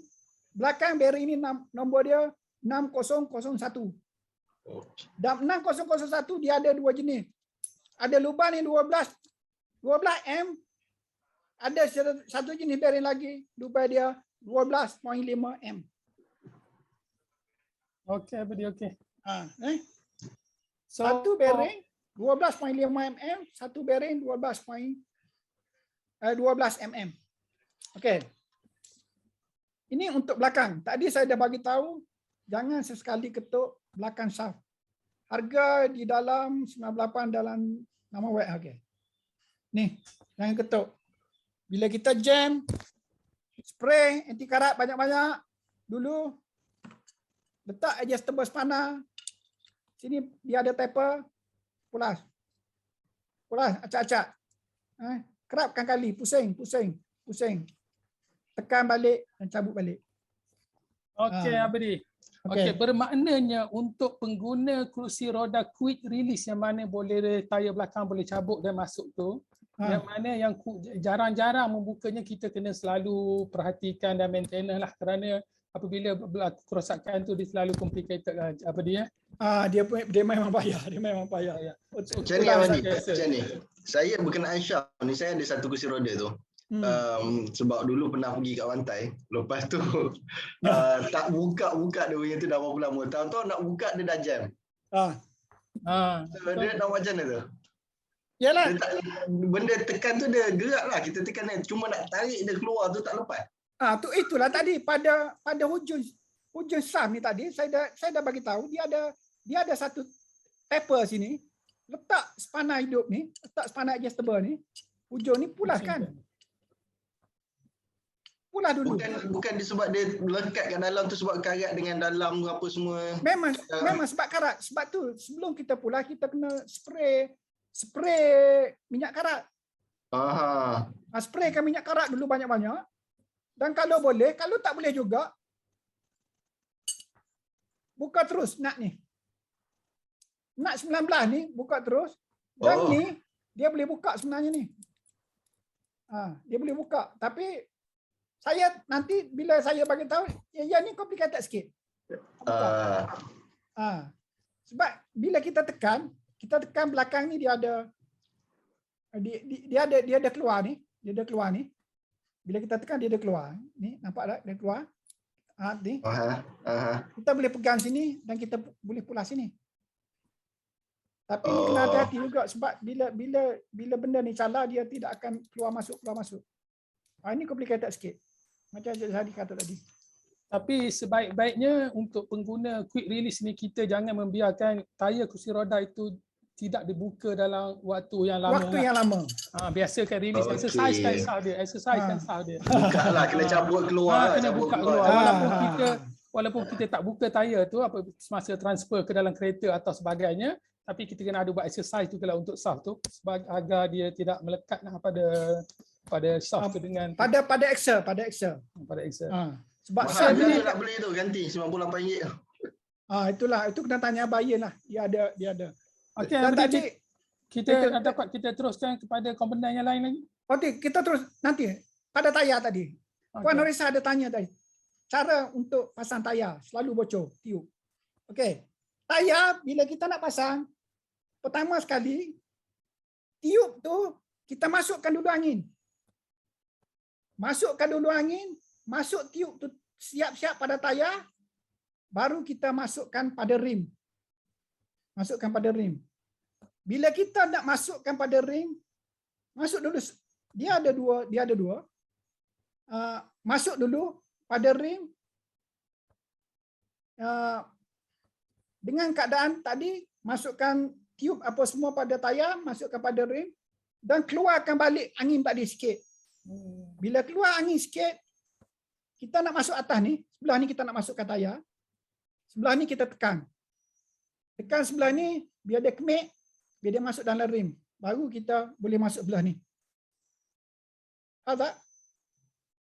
bearing ni nombor dia 6001. Dan 6001 dia ada dua jenis. Ada lubang ni 12 m. Ada satu jenis bearing lagi, lubang dia 12.5 m. Okey, Abadi, okey. So, satu bearing 12.5 mm, satu bearing 12 mm. Okey. Ini untuk belakang. Tadi saya dah bagi tahu jangan sesekali ketuk belakang shaft. Harga di dalam 98 dalam nama web. Okey. Ni, jangan ketuk. Bila kita jam, spray anti karat banyak-banyak dulu. Letak adjustable spanner. Sini dia ada taper. Pulas, acak-acak. Kerapkan kali, pusing. Tekan balik dan cabut balik. Okey, Abadi. Okey, bermaknanya untuk pengguna kerusi roda quick release yang mana boleh tayar belakang boleh cabut dan masuk tu, yang mana yang jarang-jarang membukanya, kita kena selalu perhatikan dan maintenance lah, kerana apabila berlaku kerosakan tu dia selalu complicated lah. Apa dia? Dia memang payah, ya. Macam ni Abadi, macam ni. Saya berkenaan shaft ni, saya ada satu kursi roda tu. Sebab dulu pernah pergi kat pantai, lepas tu tak buka dia punya tu dah berapa lama. Tahu-tahu nak buka dia dah jam. So, dia nak macam mana tu? Yalah. Benda tekan tu dia gerak lah. Kita tekan dia. Cuma nak tarik dia keluar tu tak lepas. Itulah tadi pada hujung shaft ni tadi saya dah bagi tahu dia ada satu taper sini. Letak spanner hidup ni, letak spanner adjustable ni, hujung ni pulaskan. Pulas dulu. Bukan disebab dia lekat kat dalam tu sebab karat dengan dalam apa semua. Memang sebab karat. Sebab tu sebelum kita pulas kita kena spray minyak karat. Spraykan minyak karat dulu banyak-banyak. Dan kalau boleh, kalau tak boleh juga, buka terus nak ni. nak 19 ni buka terus. Yang Oh. ni dia boleh buka sebenarnya ni. Dia boleh buka. Tapi saya nanti bila saya bagi tahu yang ni complicated sikit. Buka. Sebab bila kita tekan belakang ni dia ada dia ada keluar ni. Bila kita tekan dia ada keluar. Ni nampak tak dia keluar? Ni. Kita boleh pegang sini dan kita boleh pulas sini. Tapi ni kena hati-hati juga sebab bila benda ni calar dia tidak akan keluar masuk. Ini complicated sikit. Macam Encik Zahadi kata tadi. Tapi sebaik-baiknya untuk pengguna quick release ni kita jangan membiarkan tayar kursi roda itu tidak dibuka dalam waktu yang lama. Yang lama. Biasakan release exercise kan sah dia. Buka lah, kena cabut keluar. Kena buka keluar. Walaupun kita tak buka tayar tu semasa transfer ke dalam kereta atau sebagainya, tapi kita kena ada buat exercise tu kalau untuk shaft tu agar dia tidak melekat pada shaft tu dengan pada axle. Sebab saya nak beli tu ganti RM98. Itulah, itu kena tanya buyer lah. Dia ada. Okey, kita teruskan kepada komponen yang lain lagi. Okey, kita terus nanti pada tayar tadi. Puan Norisa ada tanya tadi. Cara untuk pasang tayar selalu bocor tiup. Okey. Tayar bila kita nak pasang, pertama sekali tiup tu kita masukkan dulu angin. Masuk tiup tu siap-siap pada tayar, baru kita masukkan pada rim. Bila kita nak masukkan pada rim, masuk dulu. Dia ada dua. Masuk dulu pada rim. Dengan keadaan tadi, masukkan tiup apa semua pada tayar, masukkan pada rim dan keluarkan balik angin tadi sikit. Bila keluar angin sikit, kita nak masuk atas ni, sebelah ni kita nak masukkan tayar. Sebelah ni kita tekan. Tekan sebelah ni, biar dia kemik, biar dia masuk dalam rim. Baru kita boleh masuk sebelah ni. Faham tak?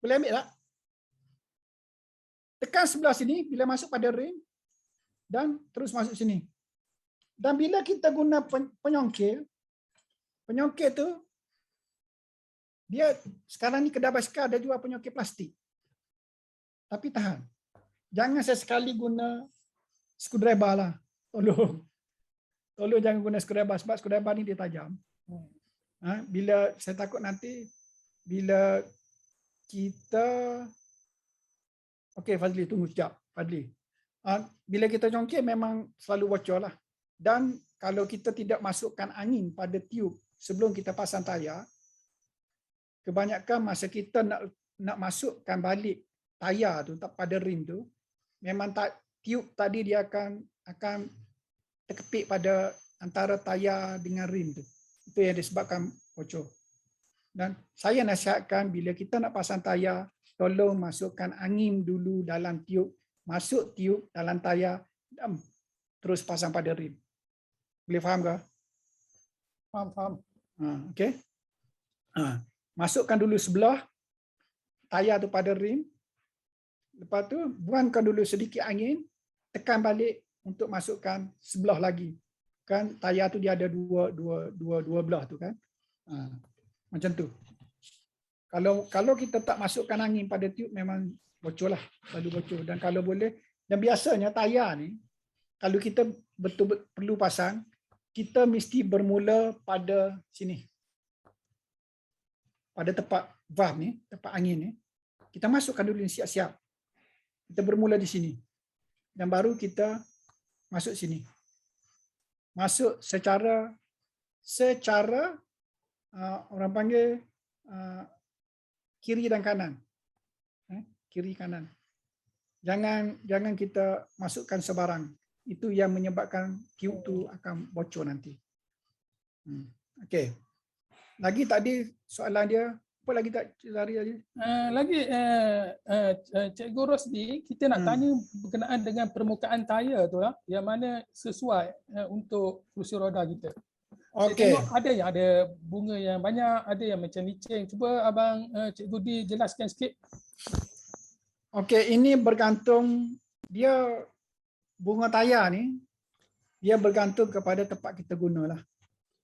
Boleh ambil tak? Tekan sebelah sini, bila masuk pada rim, dan terus masuk sini. Dan bila kita guna penyongkil tu, dia sekarang ni kedai basikal ada jual penyongkil plastik. Tapi tahan. Jangan sesekali guna screwdriver lah. Tolong jangan guna screwdriver sebab screwdriver ni dia tajam. Bila saya takut nanti bila kita okey Fazli tunggu sekejap Fazli. Bila kita congkil memang selalu bocor lah. Dan kalau kita tidak masukkan angin pada tiup sebelum kita pasang tayar, kebanyakan masa kita nak masukkan balik tayar tu pada rim tu, memang tiup tadi dia akan terkepit pada antara tayar dengan rim tu. Itu yang disebabkan bocor. Dan saya nasihatkan bila kita nak pasang tayar, tolong masukkan angin dulu dalam tiup, masuk tiup dalam tayar dan terus pasang pada rim. Boleh faham ke? Faham. Okey. Masukkan dulu sebelah tayar tu pada rim. Lepas tu buangkan dulu sedikit angin, tekan balik untuk masukkan sebelah lagi. Kan tayar tu dia ada dua belah tu kan. Macam tu. Kalau kita tak masukkan angin pada tiup memang bocor lah, selalu bocor. Dan kalau boleh, dan biasanya tayar ni kalau kita betul perlu pasang, kita mesti bermula pada sini. Pada tempat valve ni, tempat angin ni, kita masukkan dulu ni siap-siap. Kita bermula di sini. Dan baru kita masuk sini. Masuk secara orang panggil kiri dan kanan. Kiri kanan. Jangan kita masukkan sebarang. Itu yang menyebabkan tiup tu akan bocor nanti. Okey. Lagi tadi soalan dia, apa lagi tak Zahari tadi? Cikgu Rosdi, kita nak tanya berkenaan dengan permukaan tayar tu lah, yang mana sesuai untuk kursi roda kita. Okey. Ada yang ada bunga yang banyak, ada yang macam licin. Cuba abang Cikgu dijelaskan sikit. Okey, ini bergantung dia bunga tayar ni. dia bergantung kepada tempat kita gunalah.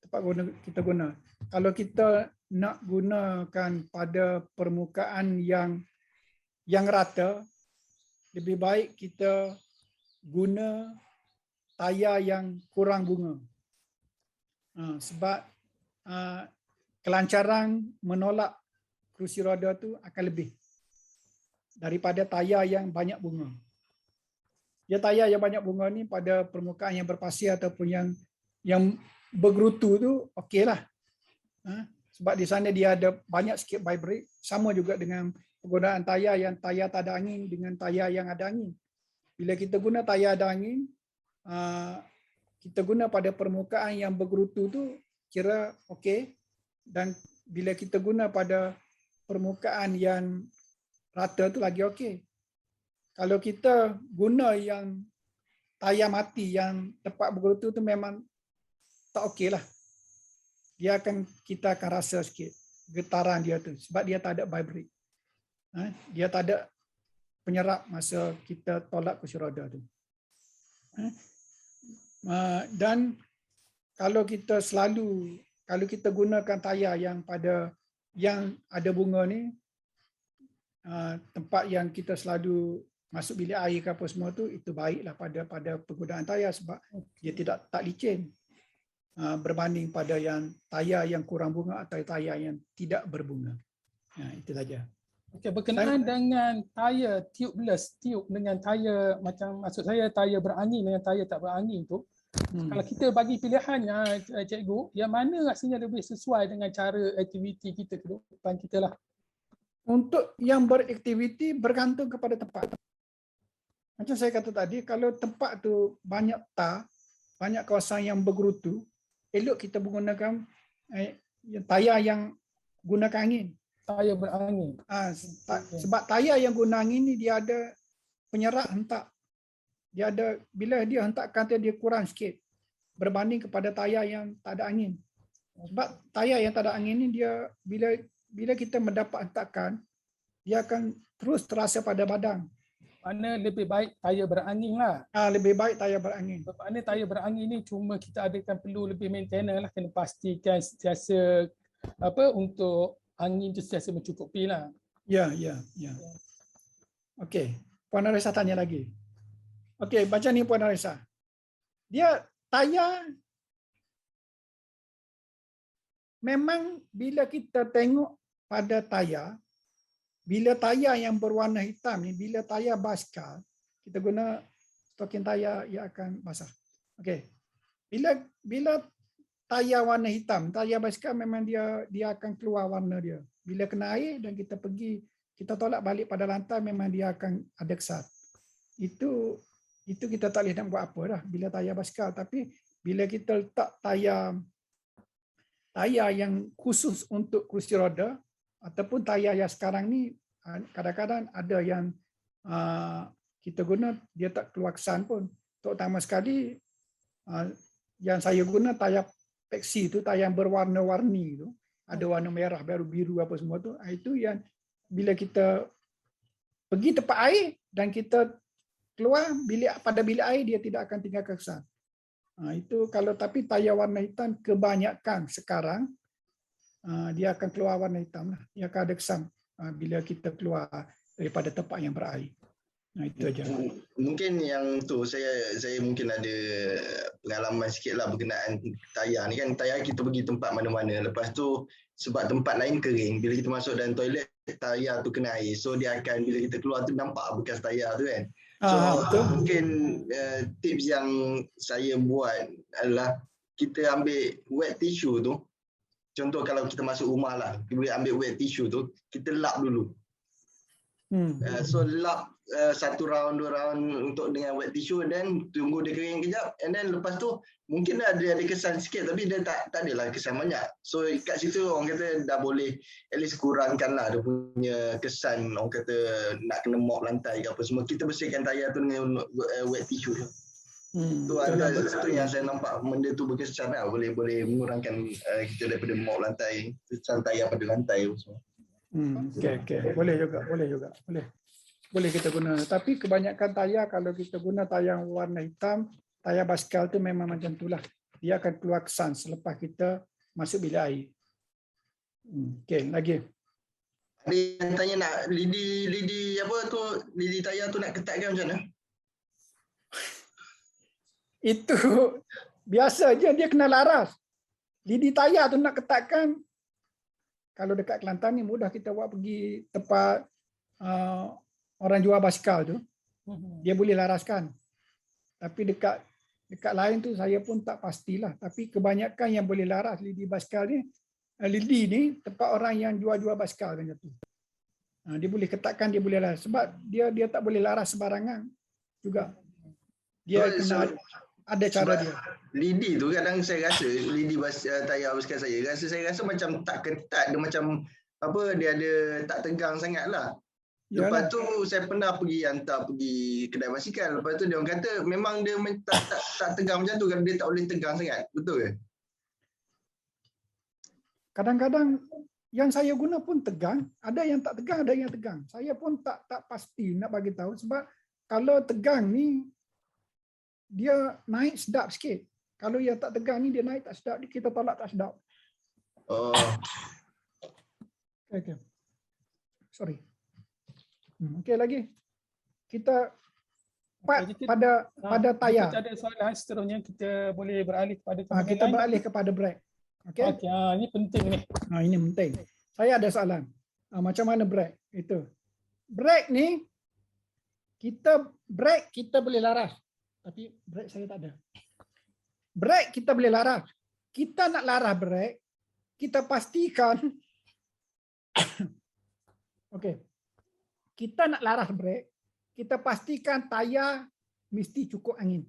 Tempat kita guna. Kalau kita nak gunakan pada permukaan yang rata, lebih baik kita guna tayar yang kurang bunga. Sebab kelancaran menolak kerusi roda tu akan lebih daripada tayar yang banyak bunga. Ya, tayar yang banyak bunga ni pada permukaan yang berpasir ataupun yang bergerutu tu okeylah. Sebab di sana dia ada banyak sikit vibrate, sama juga dengan penggunaan tayar tak ada angin dengan tayar yang ada angin. Bila kita guna tayar ada angin, kita guna pada permukaan yang bergerutu tu kira okey, dan bila kita guna pada permukaan yang rata tu lagi okey. Kalau kita guna yang tayar mati yang tempat bergerutu tu memang tak okey lah. Kita akan rasa sikit getaran dia tu sebab dia tak ada vibrate. Dia tak ada penyerap masa kita tolak kursi roda tu. Dan kalau kita gunakan tayar yang ada bunga ni, tempat yang kita selalu masuk bilik air ke apa semua tu, itu baiklah pada penggunaan tayar sebab dia tak licin berbanding pada yang tayar yang kurang bunga atau tayar yang tidak berbunga. Itu saja. Okey, berkenaan dengan tayar tubeless, tube dengan tayar maksud saya tayar berangin dengan tayar tak berangin tu, kalau kita bagi pilihan cikgu, yang mana rasanya lebih sesuai dengan cara aktiviti kita ke depan kita lah. Untuk yang beraktiviti bergantung kepada tempat. Macam saya kata tadi, kalau tempat tu banyak banyak kawasan yang bergerutu, elok kita menggunakan tayar yang gunakan angin. Tayar berangin. Sebab tayar yang guna angin ni dia ada penyerap hentak. Dia ada, bila dia hentakkan dia kurang sikit berbanding kepada tayar yang tak ada angin. Sebab tayar yang tak ada angin ni dia bila kita mendapat hentakan, dia akan terus terasa pada badan. Mana lebih baik tayar berangin lah. Lebih baik tayar berangin. Mana tayar berangin ni cuma kita perlu lebih maintenance lah, kena pastikan sentiasa untuk angin tu sentiasa mencukupi lah. Ya. Okey, Puan Arisa tanya lagi. Okey, macam ni Puan Arisa. Dia tayar memang bila kita tengok pada tayar, bila tayar yang berwarna hitam ni, bila tayar basikal, kita guna stokin tayar yang akan basah. Okey. Bila tayar warna hitam, tayar basikal memang dia akan keluar warna dia. Bila kena air dan kita tolak balik pada lantai, memang dia akan ada kesat. Itu kita tak boleh nak buat apa dah bila tayar basikal. Tapi bila kita letak tayar yang khusus untuk kerusi roda ataupun tayar yang sekarang ni, kadang-kadang ada yang kita guna dia tak keluar kesan pun. Terutama sekali yang saya guna tayar Pexi tu, tayar yang berwarna-warni tu, ada warna merah, biru apa semua tu. Itu yang bila kita pergi tempat air dan kita keluar pada bilik air, dia tidak akan tinggalkan kesan. Itu kalau, tapi tayar warna hitam kebanyakan sekarang dia akan keluar warna hitam lah. Dia akan ada kesan bila kita keluar daripada tempat yang berair. Itu aja. Mungkin yang tu saya mungkin ada pengalaman sikit lah berkenaan tayar ni kan. Tayar kita pergi tempat mana-mana, lepas tu sebab tempat lain kering, bila kita masuk dalam toilet tayar tu kena air, so dia akan bila kita keluar tu nampak bekas tayar tu kan. So mungkin tips yang saya buat adalah kita ambil wet tissue tu. Contoh kalau kita masuk rumah lah, kita boleh ambil wet tissue tu, kita lap dulu. So lap 1 round 2 round untuk dengan wet tissue, dan tunggu dia kering kejap, and then lepas tu mungkin ada kesan sikit tapi dia tak adalah kesan banyak. So kat situ orang kata dah boleh at least kurangkan lah dia punya kesan, orang kata nak kena mop lantai ke apa semua. Kita bersihkan tayar tu dengan wet tissue tu. Tu ada satu yang saya nampak benda tu berkesan lah, boleh mengurangkan kita daripada mop lantai, kesan tayar pada lantai semua. Okay. Boleh juga. Boleh kita guna. Tapi kebanyakan tayar, kalau kita guna tayar warna hitam, tayar basikal tu memang macam itulah. Dia akan keluar kesan selepas kita masuk bilik air. Okey, lagi. Ada yang tanya nak lidi apa tu, lidi tayar tu nak ketatkan macam mana? Itu biasa je, dia kena laras. Lidi tayar tu nak ketatkan, kalau dekat Kelantan ni mudah, kita buat pergi tempat orang jual basikal tu, dia boleh laraskan. Tapi dekat lain tu saya pun tak pastilah. Tapi kebanyakan yang boleh laras lidi basikal ni, lidi ni tempat orang yang jual-jual basikal macam tu. Dia boleh ketatkan, dia boleh laras. Sebab dia tak boleh laras sembarangan juga. Dia kena ada cara dia. Lidi tu kadang saya rasa, lidi tayar basikal saya rasa macam tak ketat, dia macam apa, dia ada tak tegang sangat lah. Lepas tu saya pernah hantar pergi kedai basikal. Lepas tu dia orang kata memang dia tak tegang macam tu, kalau dia tak boleh tegang sangat. Betul ke? Kadang-kadang yang saya guna pun tegang, ada yang tak tegang, ada yang tegang. Saya pun tak pasti nak bagi tahu, sebab kalau tegang ni dia naik sedap sikit. Kalau yang tak tegang ni dia naik tak sedap, kita tolak tak sedap. Oh. Okay. Sorry. Okey, lagi. Kita pada tayar. Kita ada soalan seterusnya, kita boleh beralih kepada kita beralih kepada brake. Okey. Okey, ini penting ni. Ini penting. Saya ada soalan. Macam mana brake itu? Brake ni kita boleh laras. Tapi brake saya tak ada. Brake kita boleh laras. Kita nak laras brake, kita pastikan okey. Kita nak laras brake, kita pastikan tayar mesti cukup angin.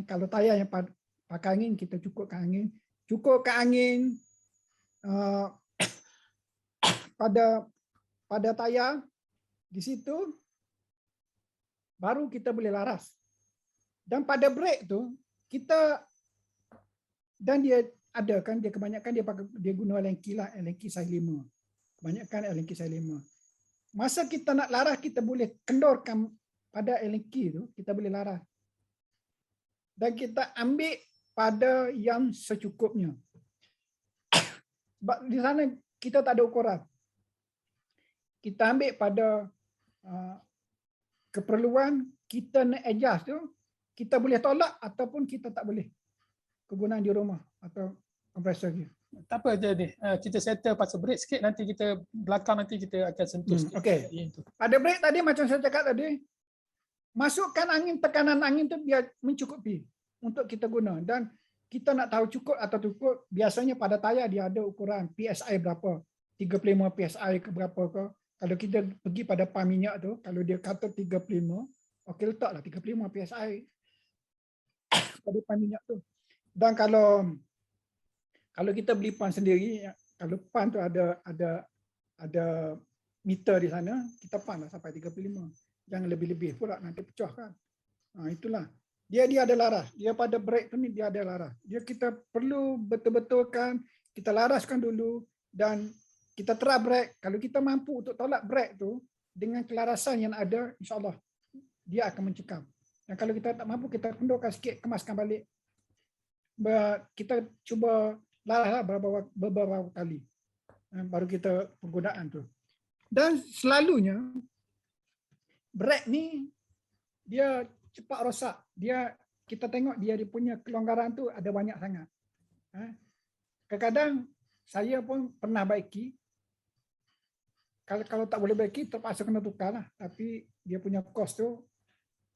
Kalau tayar yang pakai angin, kita cukupkan angin. Cukupkan angin pada tayar, di situ baru kita boleh laras. Dan pada brake tu, dan dia ada kan, dia kebanyakan dia guna Allen-key lah, Allen-key size 5. Kebanyakan Allen-key size 5. Masa kita nak laras, kita boleh kendorkan pada Allen-key tu, kita boleh laras. Dan kita ambil pada yang secukupnya. Sebab di sana kita tak ada ukuran. Kita ambil pada keperluan, kita nak adjust tu, kita boleh tolak ataupun kita tak boleh. Kegunaan di rumah atau kompresor dia. Tak apa je ni. Kita settle pasal break sikit, nanti kita belakang nanti kita akan sentuh sikit. Okey. Pada break tadi macam saya cakap tadi, masukkan angin, tekanan angin tu biar mencukupi untuk kita guna. Dan kita nak tahu cukup atau cukup, biasanya pada tayar dia ada ukuran PSI berapa. 35 PSI ke berapa ke. Kalau kita pergi pada pam minyak tu, kalau dia kata 35, okey letaklah 35 PSI pada pam minyak tu. Dan kalau kita beli pan sendiri, kalau pan tu ada meter di sana, kita pan lah sampai 35. Jangan lebih-lebih pula, nanti pecah kan. Itulah. Dia ada laras. Dia pada brake tu ni dia ada laras. Kita perlu betul-betulkan, kita laraskan dulu dan kita try brake. Kalau kita mampu untuk tolak brake tu dengan kelarasan yang ada, insya-Allah dia akan mencekam. Dan kalau kita tak mampu, kita kendorkan sikit, kemaskan balik. Kita cuba laraslah beberapa kali baru kita penggunaan tu. Dan selalunya brake ni dia cepat rosak. Kita tengok dia punya kelonggaran tu ada banyak sangat. Kadang-kadang saya pun pernah baiki. Kalau tak boleh baiki, terpaksa kena tukar lah. Tapi dia punya kos tu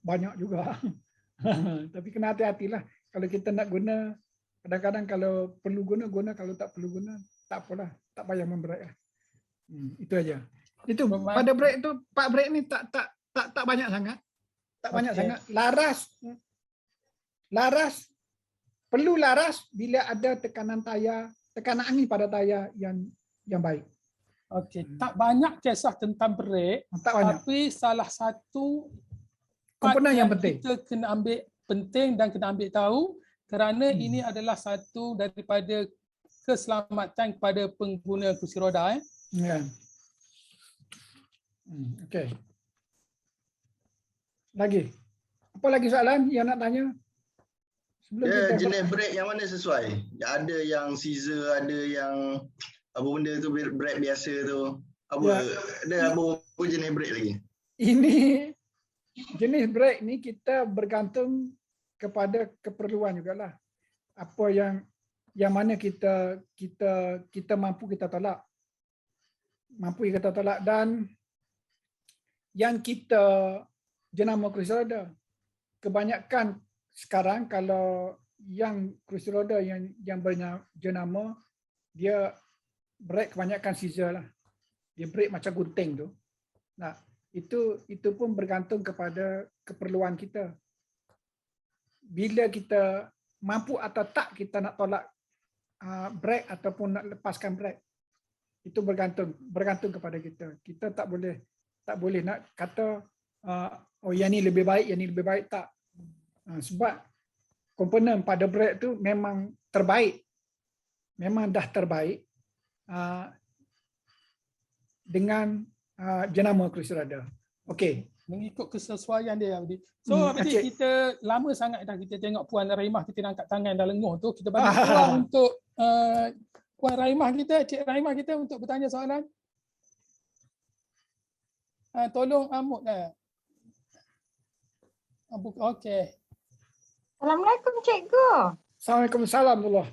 banyak juga. Tapi kena hati-hatilah. Kalau kita nak guna, kadang-kadang kalau perlu guna, kalau tak perlu guna, tak apalah, tak payah membrake lah. Itu aja. Itu pada brake tu, part brake ni tak banyak sangat. Tak banyak sangat. Laras perlu laras bila ada tekanan angin pada tayar yang baik. Okey, tak banyak kisah tentang brake, tapi salah satu komponen yang penting kita kena ambil penting dan kena ambil tahu, kerana ini adalah satu daripada keselamatan kepada pengguna kursi roda. Ya. Okey. Lagi. Apa lagi soalan yang nak tanya? Sebelum Dia kita jenis brake yang mana sesuai? Ada yang scissor, ada yang apa benda tu brake biasa tu. Apa Ya. ada apa jenis brake lagi? ini jenis brake ni kita bergantung kepada keperluan jugalah. Apa yang mana kita mampu kita tolak. Mampu kita tolak, dan yang kita jenama kerusi roda. Kebanyakan sekarang kalau yang kerusi roda yang berjenama, dia brake kebanyakan scissor lah. Dia brake macam gunting tu. Nah, itu pun bergantung kepada keperluan kita. Bila kita mampu atau tak kita nak tolak brake ataupun nak lepaskan brake, itu bergantung kepada kita. Kita tak boleh nak kata oh yang ni lebih baik, tak. Sebab komponen pada brake tu memang terbaik. Memang dah terbaik dengan jenama kerusi roda. Okey. Mengikut kesesuaian dia. So berarti kita lama sangat dah kita tengok Puan Rahimah kita angkat tangan dah lenguh tu. Kita bagi peluang untuk Puan Rahimah kita, Cik Rahimah kita untuk bertanya soalan. Tolong Amut lah. Okey. Assalamualaikum Cikgu. Assalamualaikum warahmatullahi.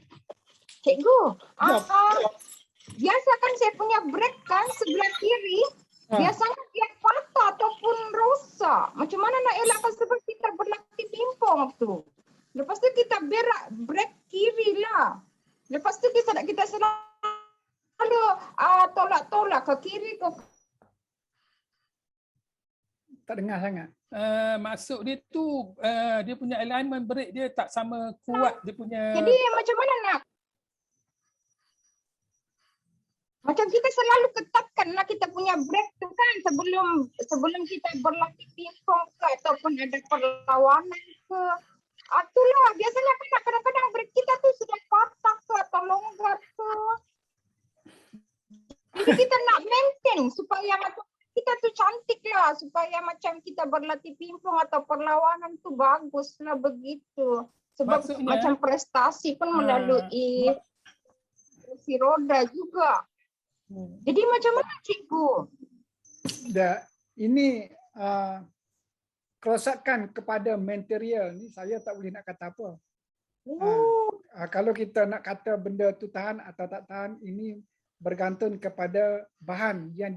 Cikgu, Ya. biasa kan saya punya brake kan sebelah kiri, biasanya dia patah ataupun rosak. Macam mana nak elakkan sebab kita berlatih pingpong tu. Lepas tu kita berak brake kiri lah. Lepas tu kita selalu tolak-tolak ke kiri ke. Tak dengar sangat. Maksud dia tu dia punya alignment brake dia tak sama kuat dia punya. Jadi macam mana nak? Macam kita selalu ketatkanlah kita punya brake tu kan sebelum kita berlatih pingpong ke ataupun ada perlawanan ke. Itulah biasanya kan kadang-kadang brake kita tu sudah patah ke atau longgar ke. Jadi kita nak maintain supaya macam kita tu cantik lah, supaya macam kita berlatih pingpong atau perlawanan tu bagus lah begitu. Sebab Maksudnya, macam prestasi pun melalui kursi roda juga. Jadi macam mana Cikgu? Ini kerosakan kepada material ni saya tak boleh nak kata apa. Kalau kita nak kata benda tu tahan atau tak tahan, ini bergantung kepada bahan yang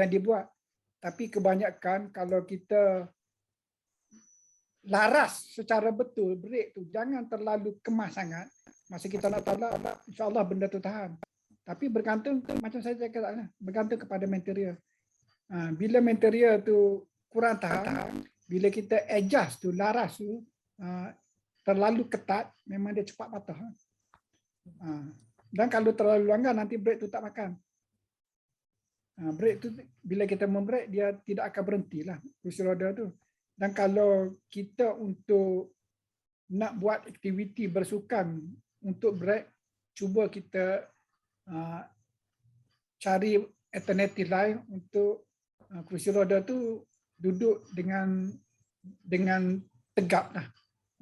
dibuat. Tapi kebanyakan kalau kita laras secara betul brake tu, jangan terlalu kemas sangat. Masa kita nak tolak, insya-Allah benda tu tahan. Tapi bergantung, macam saya cakap, bergantung kepada material. Bila material tu kurang tahan, bila kita adjust tu, laras tu terlalu ketat, memang dia cepat patah. Dan kalau terlalu langgar, nanti brake tu tak makan. Brake tu, bila kita membrake, dia tidak akan berhentilah kursi roda tu. Dan kalau kita untuk nak buat aktiviti bersukan untuk brake, cuba kita cari alternatif lain untuk kursi roda tu duduk dengan tegap lah.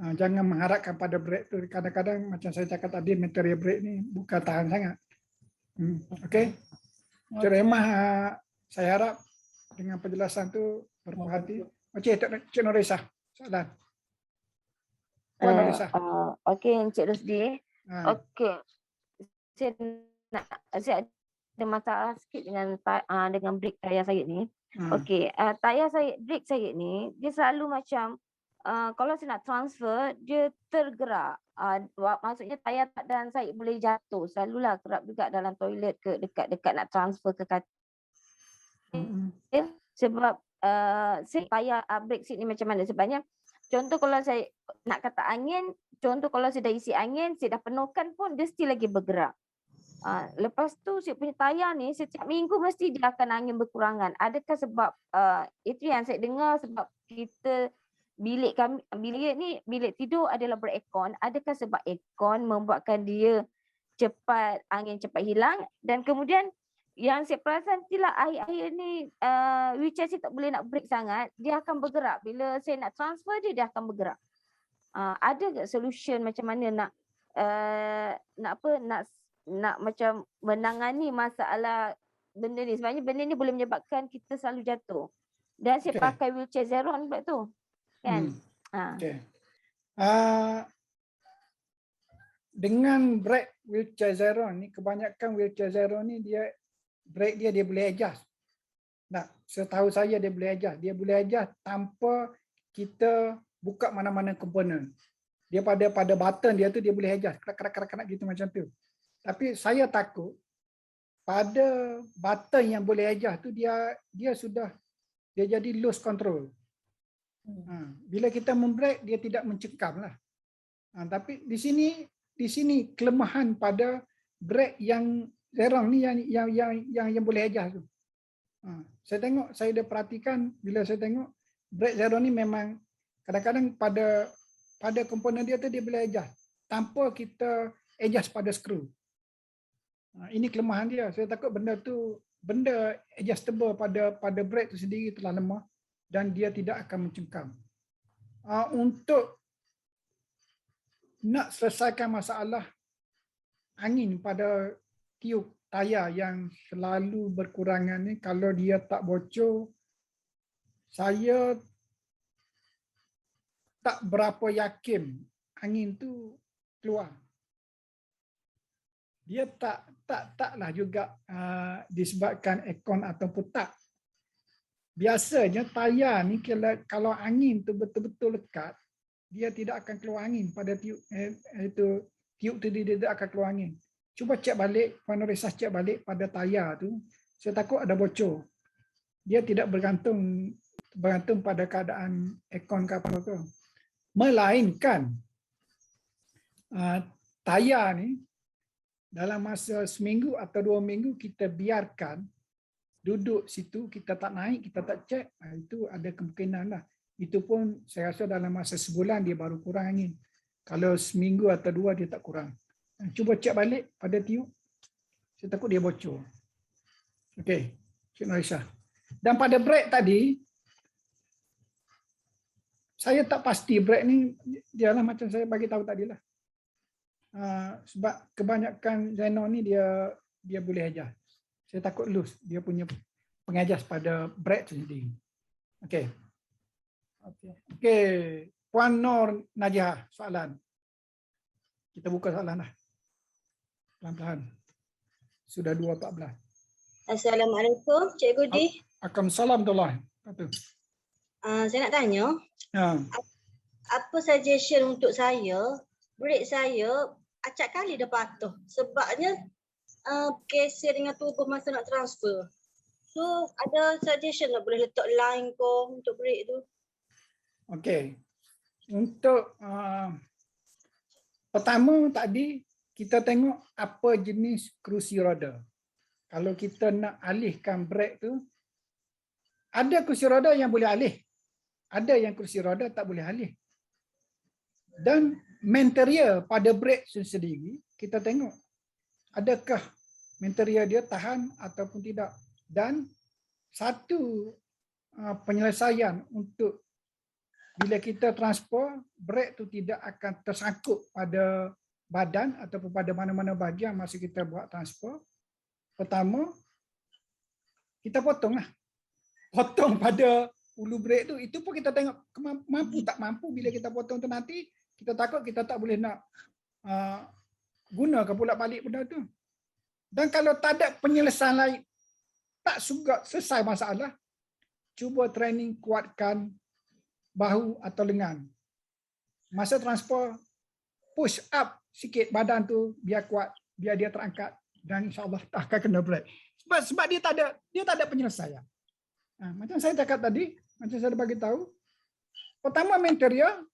Jangan mengharapkan pada brake tu. Kadang-kadang macam saya cakap tadi, material brake ni bukan tahan sangat. Okey. Cik Rahimah, saya harap dengan penjelasan tu berpuas hati. Okey, Cik Norisa, soalan. Puan Norisa. Okey, Encik Rusdi. Okey. Saya ada masalah sikit dengan brake tayar saya ni. Okey, tayar saya, brake saya ni, dia selalu macam kalau saya nak transfer, dia tergerak. Maksudnya tayar tak dan saya boleh jatuh. Selalulah kerap juga dalam toilet ke dekat-dekat nak transfer ke katil. Sebab tayar brake seat ni macam mana? Sebabnya contoh kalau saya nak kata angin, contoh kalau saya dah isi angin, saya dah penuhkan pun dia still lagi bergerak. Lepas tu saya punya tayar ni setiap minggu mesti dia akan angin berkurangan. Adakah sebab itu yang saya dengar sebab kita bilik ni bilik tidur adalah beraircon. Adakah sebab aircon membuatkan dia angin cepat hilang, dan kemudian yang saya perasan itulah akhir-akhir ni wheelchair saya tak boleh nak brake sangat, dia akan bergerak. Bila saya nak transfer dia akan bergerak. Ada ke solution macam mana nak macam menangani masalah benda ni? Sebenarnya benda ni boleh menyebabkan kita selalu jatuh. Dan saya Okey. pakai wheelchair Zeron pula tu. Kan? Okey. Dengan brake wheelchair Zeron ni, kebanyakan wheelchair Zeron ni dia brake dia boleh adjust. Nah, setahu saya dia boleh adjust. Dia boleh adjust tanpa kita buka mana-mana komponen. Dia pada button dia tu dia boleh adjust. Kerak gitu macam tu. Tapi saya takut pada button yang boleh adjust tu dia jadi lose control. Bila kita membrake dia tidak mencekam lah. Tapi di sini kelemahan pada brake yang Zeron ni yang boleh adjust tu. Saya dah perhatikan bila saya tengok brake Zeron ni memang kadang-kadang pada komponen dia tu dia boleh adjust tanpa kita adjust pada skru. Ini kelemahan dia. Saya takut benda adjustable pada brake tu sendiri telah lemah dan dia tidak akan mencengkam. Untuk nak selesaikan masalah angin pada tiup tayar yang selalu berkurangan ni, kalau dia tak bocor, saya tak berapa yakin angin tu keluar. Dia taklah juga disebabkan aircon ataupun tak. Biasanya tayar ni kalau angin tu betul-betul lekat, dia tidak akan keluar angin pada tiup tiup tu dia tidak akan keluar angin. Cuba cek balik, Puan Nurisa cek balik pada tayar tu, saya takut ada bocor. Dia tidak bergantung pada keadaan aircon ke apa ke. Melainkan tayar ni dalam masa seminggu atau 2 minggu kita biarkan duduk situ, kita tak naik, kita tak cek, itu ada kemungkinan lah. Itu pun saya rasa dalam masa sebulan dia baru kurang angin. Kalau seminggu atau 2 dia tak kurang. Cuba cek balik pada tiup. Saya takut dia bocor. Okey, Cik Nurisa. Dan pada brake tadi, saya tak pasti brake ni dia lah macam saya bagi tahu tadi lah. Sebab kebanyakan Zenon ni dia boleh adjust. Saya takut loose dia punya pengadjust pada brake tu sendiri. Okey. Okey, Puan Nur Najihah, soalan. Kita buka soalan dah. Pelan-pelan. Sudah 2:14. Assalamualaikum, Cikgu Di. Waalaikumsalam warahmatullahi wabarakatuh. Saya nak tanya, apa suggestion untuk saya, brake saya acap kali dah patuh. Sebabnya kesel dengan tubuh masa nak transfer. So ada suggestion tak boleh letak line ke untuk brake tu? Okey. Untuk pertama tadi kita tengok apa jenis kerusi roda. Kalau kita nak alihkan brake tu, ada kerusi roda yang boleh alih. Ada yang kerusi roda tak boleh alih. Dan material pada brake sendiri, kita tengok adakah material dia tahan ataupun tidak. Dan satu penyelesaian untuk bila kita transport, brake tu tidak akan tersangkut pada badan ataupun pada mana-mana bahagian masa kita buat transport. Pertama, kita potonglah. Potong pada ulu brake tu, itu pun kita tengok mampu tak mampu. Bila kita potong tu nanti, kita takut kita tak boleh nak gunakan pula balik benda tu. Dan kalau tak ada penyelesaian lain, tak juga selesai masalah, cuba training kuatkan bahu atau lengan. Masa transport, push up sikit badan tu biar kuat, biar dia terangkat dan insya-Allah tak akan kena brake. Sebab dia tak ada penyelesaian. Macam saya cakap tadi, macam saya bagi tahu, pertama material,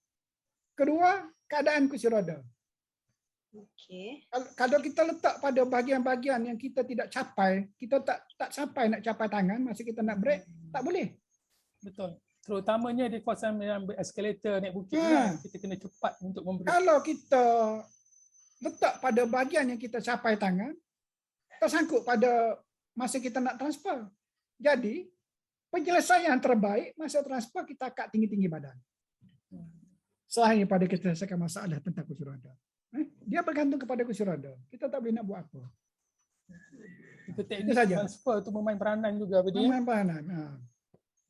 kedua keadaan kursi roda. Okey. Kalau kita letak pada bahagian-bahagian yang kita tidak capai, kita tak sampai nak capai tangan masa kita nak brake, tak boleh. Betul. Terutamanya di kawasan yang eskalator naik bukit kan, kita kena cepat untuk memberi. Kalau kita letak pada bahagian yang kita capai tangan, tersangkut pada masa kita nak transfer. Jadi, penyelesaian terbaik masa transfer kita angkat tinggi-tinggi badan. selain daripada kita selesaikan masalah tentang kursi roda. Dia bergantung kepada kursi roda. Kita tak boleh nak buat apa. Itu teknik saja. transfer tu memain peranan juga Budi. Pemain peranan.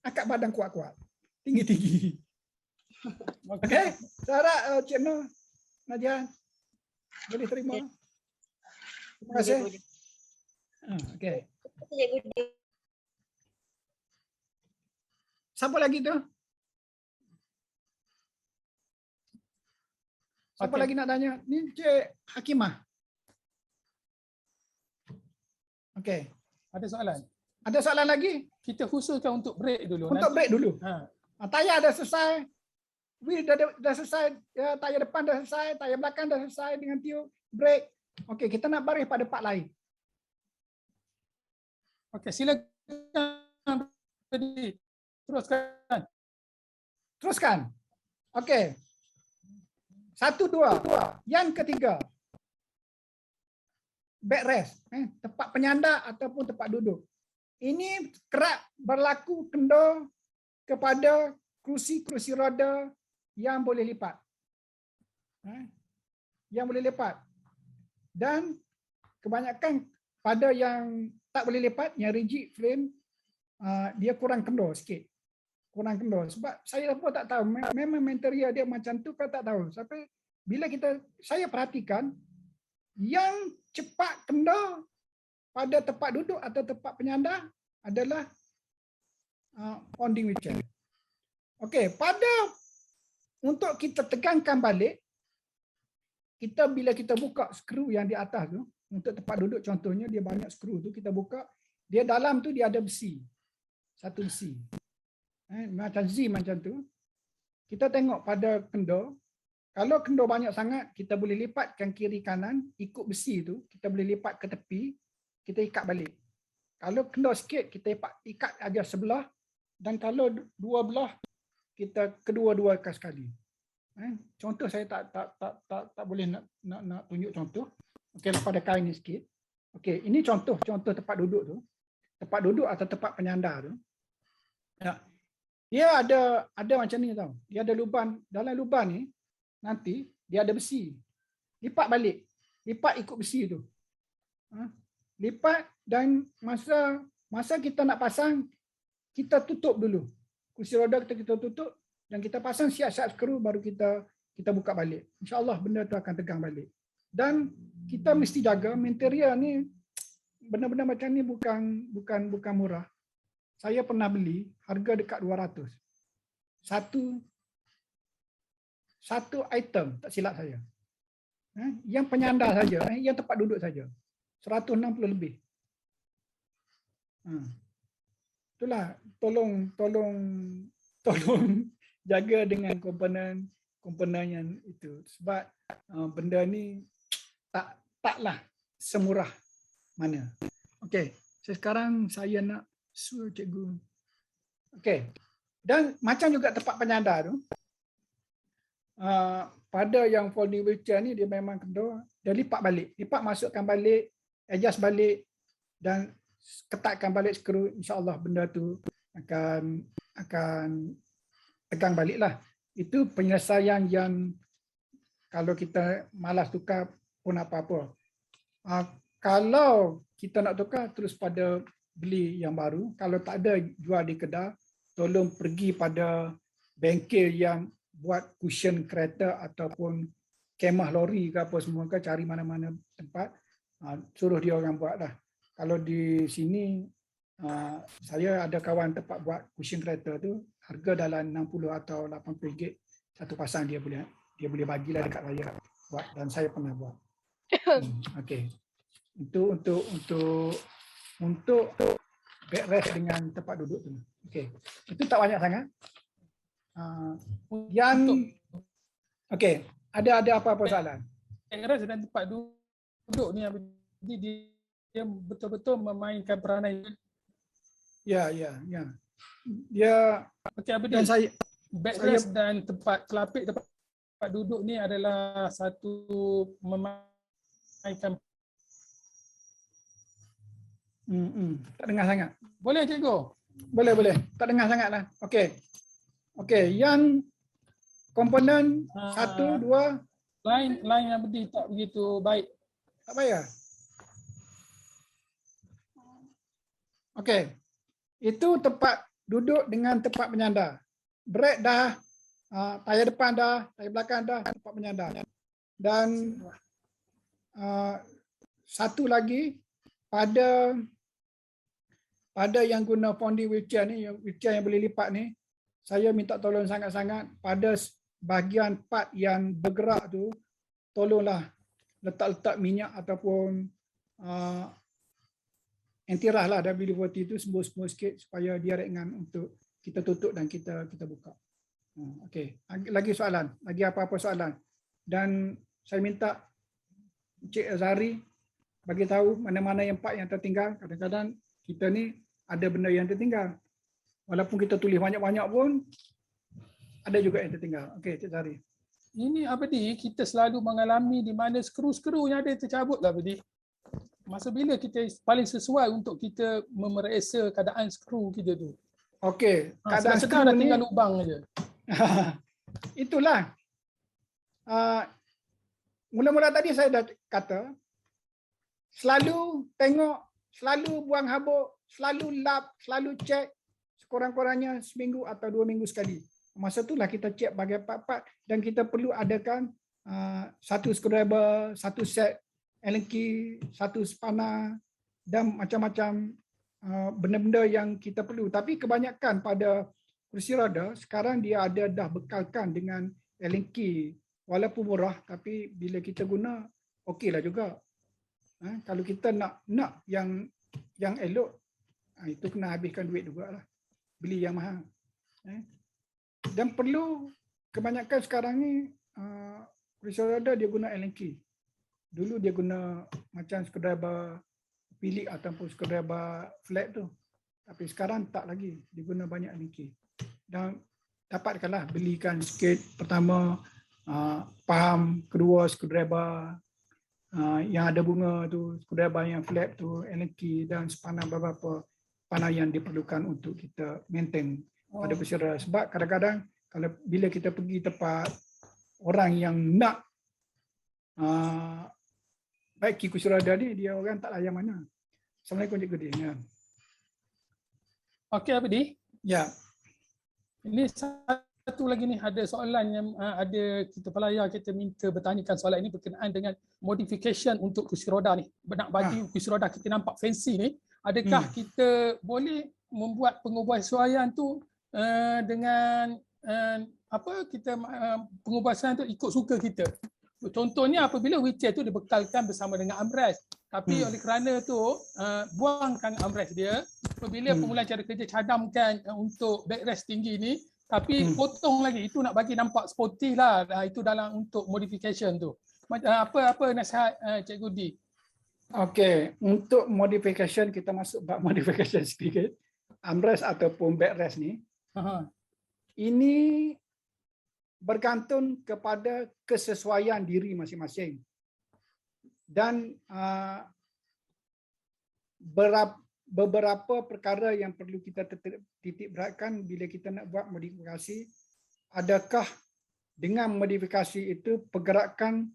Akak badan kuat-kuat. Tinggi-tinggi. Okey. Sarah, Cik Nur, Nadia, boleh terima? Terima kasih. Okey. Cikgu Dia. Siapa lagi tu? Siapa Okey. lagi nak tanya? Ni Cik Hakimah. Okey. Ada soalan? Ada soalan lagi? Kita khususkan untuk break dulu. Untuk break dulu. Tayar dah selesai. Wheel dah selesai. Ya, tayar depan dah selesai. Tayar belakang dah selesai dengan tiup. Break. Okey, kita nak baris pada part lain. Okey, silakan. Teruskan. Teruskan. Okey. 1, 2. Yang ketiga. Backrest. Tempat penyandar ataupun tempat duduk. Ini kerap berlaku kendor kepada kerusi-kerusi roda yang boleh lipat. Yang boleh lipat. Dan kebanyakan pada yang tak boleh lipat, yang rigid frame, dia kurang kendor sikit. Kurang kendor. Sebab saya pun tak tahu. Memang material dia macam tu kan tak tahu. Sampai bila saya perhatikan, yang cepat kendor pada tempat duduk atau tempat penyandar adalah folding wheelchair. Okey, untuk kita tegangkan balik, bila kita buka skru yang di atas tu, untuk tempat duduk contohnya dia banyak skru tu, kita buka, dia dalam tu dia ada besi. Satu besi. Macam Z macam tu. Kita tengok pada kendor, kalau kendor banyak sangat, kita boleh lipatkan kiri kanan, ikut besi tu, kita boleh lipat ke tepi, kita ikat balik. Kalau kendor sikit, kita ikat aja sebelah, dan kalau dua belah, kita kedua-dua ikat sekali. Contoh saya tak boleh nak tunjuk contoh. Okey, pada kain ni sikit. Okey, ini contoh tempat duduk tu. Tempat duduk atau tempat penyandar tu. Ya. Dia ada macam ni tau. Dia ada lubang, dalam lubang ni nanti dia ada besi. Lipat balik. Lipat ikut besi tu. Lipat dan masa kita nak pasang, kita tutup dulu. Kursi roda kita tutup dan kita pasang siap-siap skru, baru kita buka balik. InsyaAllah benda tu akan tegang balik. Dan kita mesti jaga material ni, benda-benda macam ni bukan murah. Saya pernah beli harga dekat 200. Satu item, tak silap saya. Yang penyandar saja, yang tempat duduk saja. 160 lebih. Itulah, tolong jaga dengan komponen yang itu. Sebab benda ni taklah semurah mana. Okey, sekarang saya nak suruh cikgu. Okey. Dan macam juga tempat penyandar tu, pada yang folding wheelchair ni dia memang kendor, dia lipat balik. Lipat, masukkan balik, adjust balik dan ketatkan balik skru, insya-Allah benda tu akan tegang baliklah. Itu penyelesaian yang kalau kita malas tukar pun apa-apa. Kalau kita nak tukar, terus pada beli yang baru. Kalau tak ada jual di kedai, tolong pergi pada bengkel yang buat cushion kereta ataupun kemah lori ke apa semua ke, cari mana-mana tempat, suruh dia orang buat lah. Kalau di sini, saya ada kawan tempat buat cushion kereta tu, harga dalam 60 atau 80 ringgit satu pasang dia boleh bagilah dekat saya buat, dan saya pernah buat. Okey. Itu untuk backrest dengan tempat duduk tu. Okey. Itu tak banyak sangat. Okey, ada apa-apa soalan? Backrest dan tempat duduk ni dia betul-betul memainkan peranan. Ya. Dia okey, apa dan dia? Backrest dan tempat kelapik tempat duduk ni adalah satu memainkan. Tak dengar sangat. Boleh cikgu? Boleh. Tak dengar sangatlah. Okey, yang komponen 1, 2 Line yang berdiri tak begitu baik. tak payah. Okey. Itu tempat duduk dengan tempat penyandar. Brake dah, tayar depan dah, tayar belakang dah, tempat penyandar. Dan satu lagi pada yang guna fondi wheelchair ni, wheelchair yang boleh lipat ni, saya minta tolong sangat-sangat pada bahagian part yang bergerak tu, tolonglah letak minyak ataupun antirah lah WD-40 tu sembuh sikit supaya dia ringan untuk kita tutup dan kita buka. Okey, lagi soalan, lagi apa-apa soalan? Dan saya minta Encik Azhari bagi tahu mana-mana yang part yang tertinggal. Kadang-kadang kita ni ada benda yang tertinggal. Walaupun kita tulis banyak-banyak pun ada juga yang tertinggal. Okey, Encik Azhari. Ini Abdi, kita selalu mengalami di mana skru-skru yang ada tercabut lah Abdi. Masa bila kita paling sesuai untuk kita memeriksa keadaan skru kita tu? Okey, keadaan skru dah ni tinggal lubang aja. Itulah. Mula-mula tadi saya dah kata, selalu tengok, selalu buang habuk, selalu lap, selalu cek, sekurang-kurangnya seminggu atau 2 minggu sekali. Masa itulah kita cek bagai part-part dan kita perlu adakan satu screwdriver, satu set Allen key, satu spana dan macam-macam benda-benda yang kita perlu. Tapi kebanyakan pada kursi roda sekarang dia ada dah bekalkan dengan Allen key. Walaupun murah tapi bila kita guna okeylah juga. Kalau kita nak yang elok, itu kena habiskan duit jugalah. Beli yang mahal. Dan perlu kebanyakan sekarang ni kursi roda dia guna Allen key. Dulu dia guna macam screwdriver Phillips ataupun screwdriver flat tu. Tapi sekarang tak lagi. Dia guna banyak Allen key. Dan dapatkanlah belikan sikit. Pertama paham, kedua screwdriver yang ada bunga tu, screwdriver yang flat tu, Allen key dan spana beberapa spana yang diperlukan untuk kita maintain pada kursi roda. Sebab kadang-kadang kalau bila kita pergi tempat orang yang nak baik kursi roda ni, dia orang tak layan mana. Assalamualaikum Cikgu Din. Ya. Okey Abdi. Ya. Ini satu lagi ni, ada soalan yang ada kita pelayar kita minta bertanyakan soalan ini berkenaan dengan modification untuk kursi roda ni. Nak bagi kursi roda kita nampak fancy ni, adakah kita boleh membuat pengubahsuaian tu dengan pengubahsuaian tu ikut suka kita. Contohnya apabila wheelchair tu dibekalkan bersama dengan armrest, tapi oleh kerana tu buangkan armrest dia, apabila pengulangan cara kerja cadamkan untuk backrest tinggi ni, tapi potong lagi, itu nak bagi nampak sporty lah. Itu dalam untuk modification tu. Apa nasihat Cikgu Di? Okey, untuk modification, kita masuk bab modification sedikit. Armrest ataupun backrest ni, ini bergantung kepada kesesuaian diri masing-masing. Dan beberapa perkara yang perlu kita titik beratkan bila kita nak buat modifikasi. Adakah dengan modifikasi itu pergerakan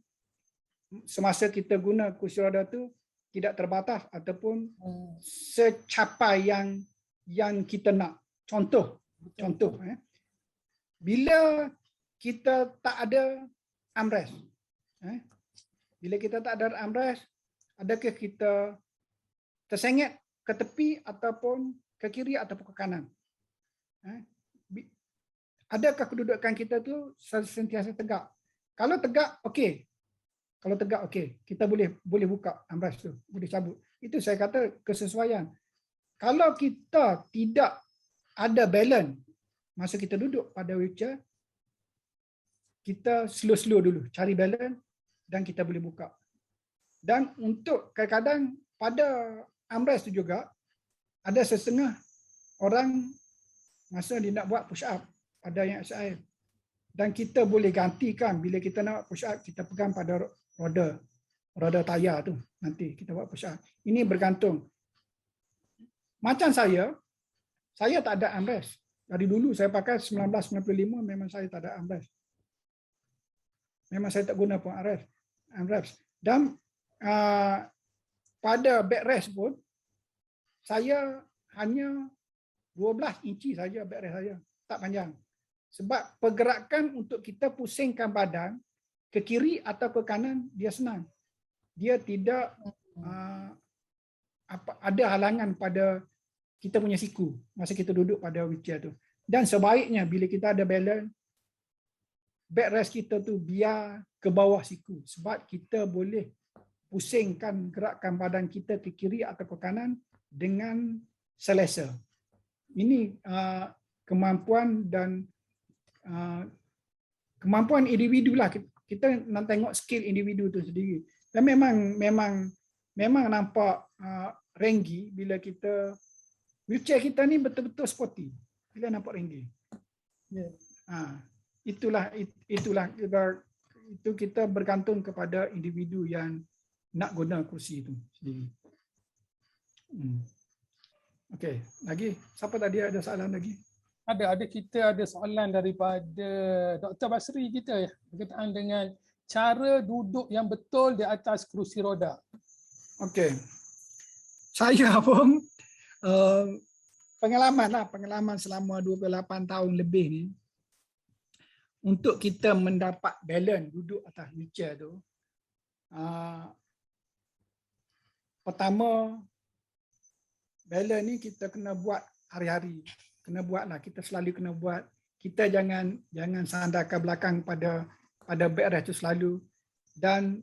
semasa kita guna kursi roda tu tidak terbatas ataupun secapai yang kita nak. Contoh, bila kita tak ada armrest, bila kita tak ada armrest, adakah kita tersengit ke tepi ataupun ke kiri ataupun ke kanan? Adakah kedudukan kita tu sentiasa tegak? Kalau tegak, okey. Kalau tegak, okey. Kita boleh buka armrest tu, boleh cabut. Itu saya kata kesesuaian. Kalau kita tidak ada balance masa kita duduk pada wheelchair, kita slow dulu, cari balance dan kita boleh buka. Dan untuk kadang-kadang pada armrest tu juga, ada setengah orang masa dia nak buat push up pada yang SIL. Dan kita boleh gantikan bila kita nak push up, kita pegang pada roda tayar tu. Nanti kita buat push up. Ini bergantung. Macam saya tak ada armrest. Dari dulu saya pakai 1995 memang saya tak ada armrest. Memang saya tak guna pun armrest. Dan pada backrest pun saya hanya 12 inci saja backrest saya, tak panjang. Sebab pergerakan untuk kita pusingkan badan ke kiri atau ke kanan dia senang. Dia tidak ada halangan pada kita punya siku masa kita duduk pada wheelchair tu. Dan sebaiknya bila kita ada balance, backrest kita tu biar ke bawah siku sebab kita boleh pusingkan gerakan badan kita ke kiri atau ke kanan dengan selesa. Ini kemampuan dan kemampuan individu lah. Kita nak tengok skill individu tu sendiri. Dan memang nampak Renggi bila kita wheelchair kita ni betul-betul sporty. Bila nampak Renggi. Itulah kita bergantung kepada individu yang nak guna kursi itu sendiri. Okey, lagi siapa tadi ada soalan lagi? Kita ada soalan daripada Dr. Basri kita ya, berkaitan dengan cara duduk yang betul di atas kerusi roda. Okey. Saya pun pengalaman selama 28 tahun lebih ni untuk kita mendapat balance duduk atas wheelchair tu. Pertama, balance ni kita kena buat hari-hari. Kena buatlah, kita selalu kena buat. Kita jangan sandarkan belakang pada backrest tu selalu, dan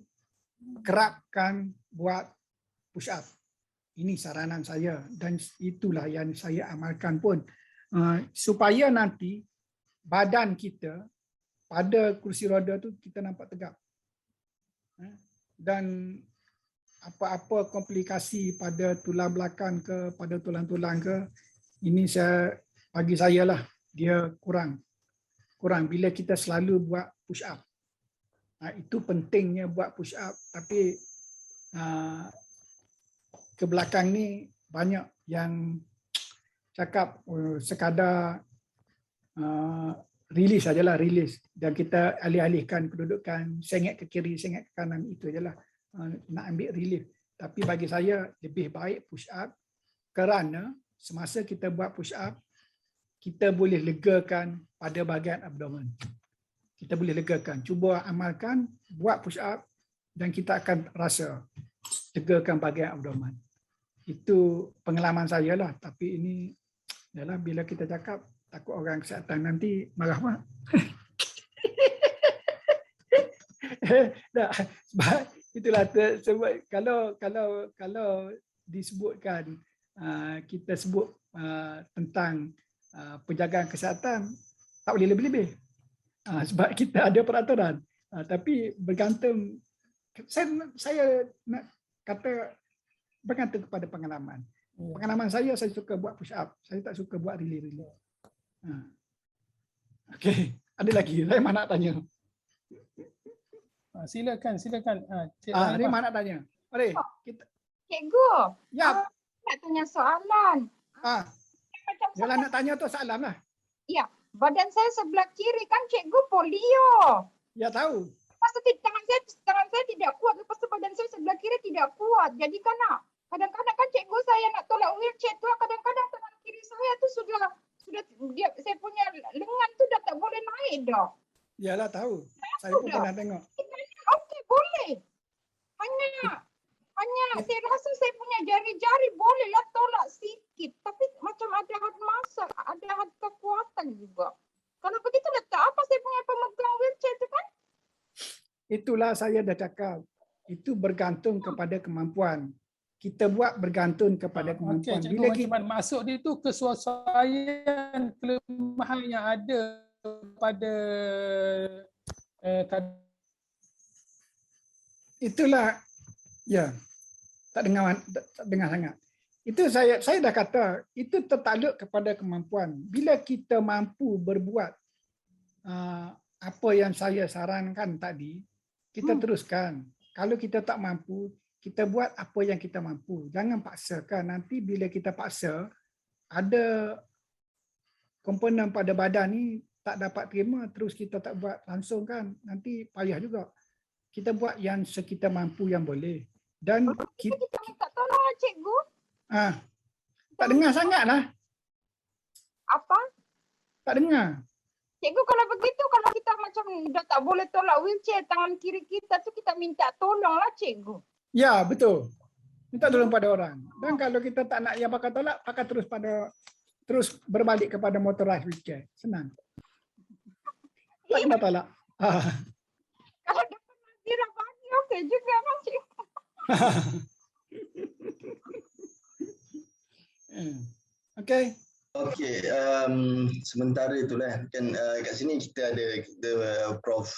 kerapkan buat push up. Ini saranan saya dan itulah yang saya amalkan pun, supaya nanti badan kita pada kursi roda tu kita nampak tegap. Dan apa-apa komplikasi pada tulang belakang ke, pada tulang-tulang ke, ini bagi saya lah, dia kurang bila kita selalu buat push up. Itu pentingnya buat push up. Tapi ke belakang ni banyak yang cakap sekadar rilis sajalah, rilis, dan kita alih-alihkan kedudukan, sengit ke kiri, sengit ke kanan, itu sajalah, nak ambil relief. Tapi bagi saya lebih baik push up, kerana semasa kita buat push up kita boleh legakan pada bahagian abdomen. Kita boleh legakan. Cuba amalkan, buat push up dan kita akan rasa legakan bahagian abdomen. Itu pengalaman saya lah. Tapi ini adalah bila kita cakap, takut orang kesihatan nanti marah mak. Itulah sebab kalau disebutkan, kita sebut tentang penjagaan kesihatan, tak boleh lebih-lebih. Sebab kita ada peraturan. Tapi bergantung, saya nak kata bergantung kepada pengalaman. Pengalaman saya suka buat push up. Saya tak suka buat relay. Okey, ada lagi? Saya nak tanya. Silakan. Ini nak tanya. Mari kita. Cikgu. Ya. Nak tanya soalan. Jalan nak tanya tu soalan lah. Ya, badan saya sebelah kiri kan cikgu polio. Ya tahu. Lepas tu tangan saya tidak kuat. Lepas tu badan saya sebelah kiri tidak kuat. Jadi kan kadang-kadang kan cikgu saya nak tolak wheelchair tu, kadang-kadang tangan kiri saya tu sudah saya punya lengan tu dah tak boleh naik dah. Yalah tahu. Saya pun pernah tengok. Okey, boleh. Hanya saya rasa saya punya jari-jari bolehlah tolak sikit. Tapi macam ada had masa, ada had kekuatan juga. Kalau begitu letak apa saya punya pemegang wheelchair tu kan? Itulah saya dah cakap. Itu bergantung kepada kemampuan. Kita buat bergantung kepada kemampuan. Okey, bila kita masuk dia tu kesesuaian kelemahan yang ada pada itulah ya. Tak dengar sangat. Itu saya dah kata, itu tertakluk kepada kemampuan. Bila kita mampu berbuat apa yang saya sarankan tadi, kita teruskan. Kalau kita tak mampu, kita buat apa yang kita mampu. Jangan paksakan. Nanti bila kita paksa, ada komponen pada badan ni tak dapat terima terus kita tak buat langsung kan, nanti payah juga. Kita buat yang sekita mampu yang boleh. Dan Kita minta tolong lah cikgu. tak dengar sangat lah. Apa? Tak dengar. Cikgu kalau begitu, kalau kita macam dah tak boleh tolak wheelchair tangan kiri kita tu, kita minta tolong lah cikgu. Ya, betul. Minta tolong pada orang. Dan kalau kita tak nak yang pakai tolak, pakai terus berbalik kepada motorized wheelchair. Senang. Tak kena tolak. Kalau dapat Nazira bagi, okey juga kan cikgu. Okey. Okey, sementara itulah kan kat sini kita ada Prof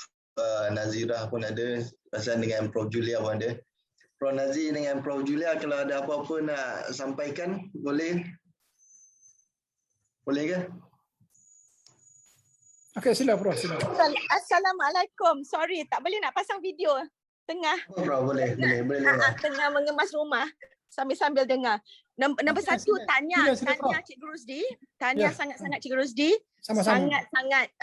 Nazira pun ada, pasal dengan Prof Julia pun ada. Prof Nazir dengan Prof Julia, kalau ada apa-apa nak sampaikan, boleh? Boleh ke? Okey, sila Prof, sila. Assalamualaikum. Sorry, tak boleh nak pasang video tengah. Oh, Prof, boleh. Tengah mengemas rumah sambil dengar. Nombor satu, tanya Cikgu Rusdi. Tanya sangat-sangat Cikgu Rusdi. Sangat-sangat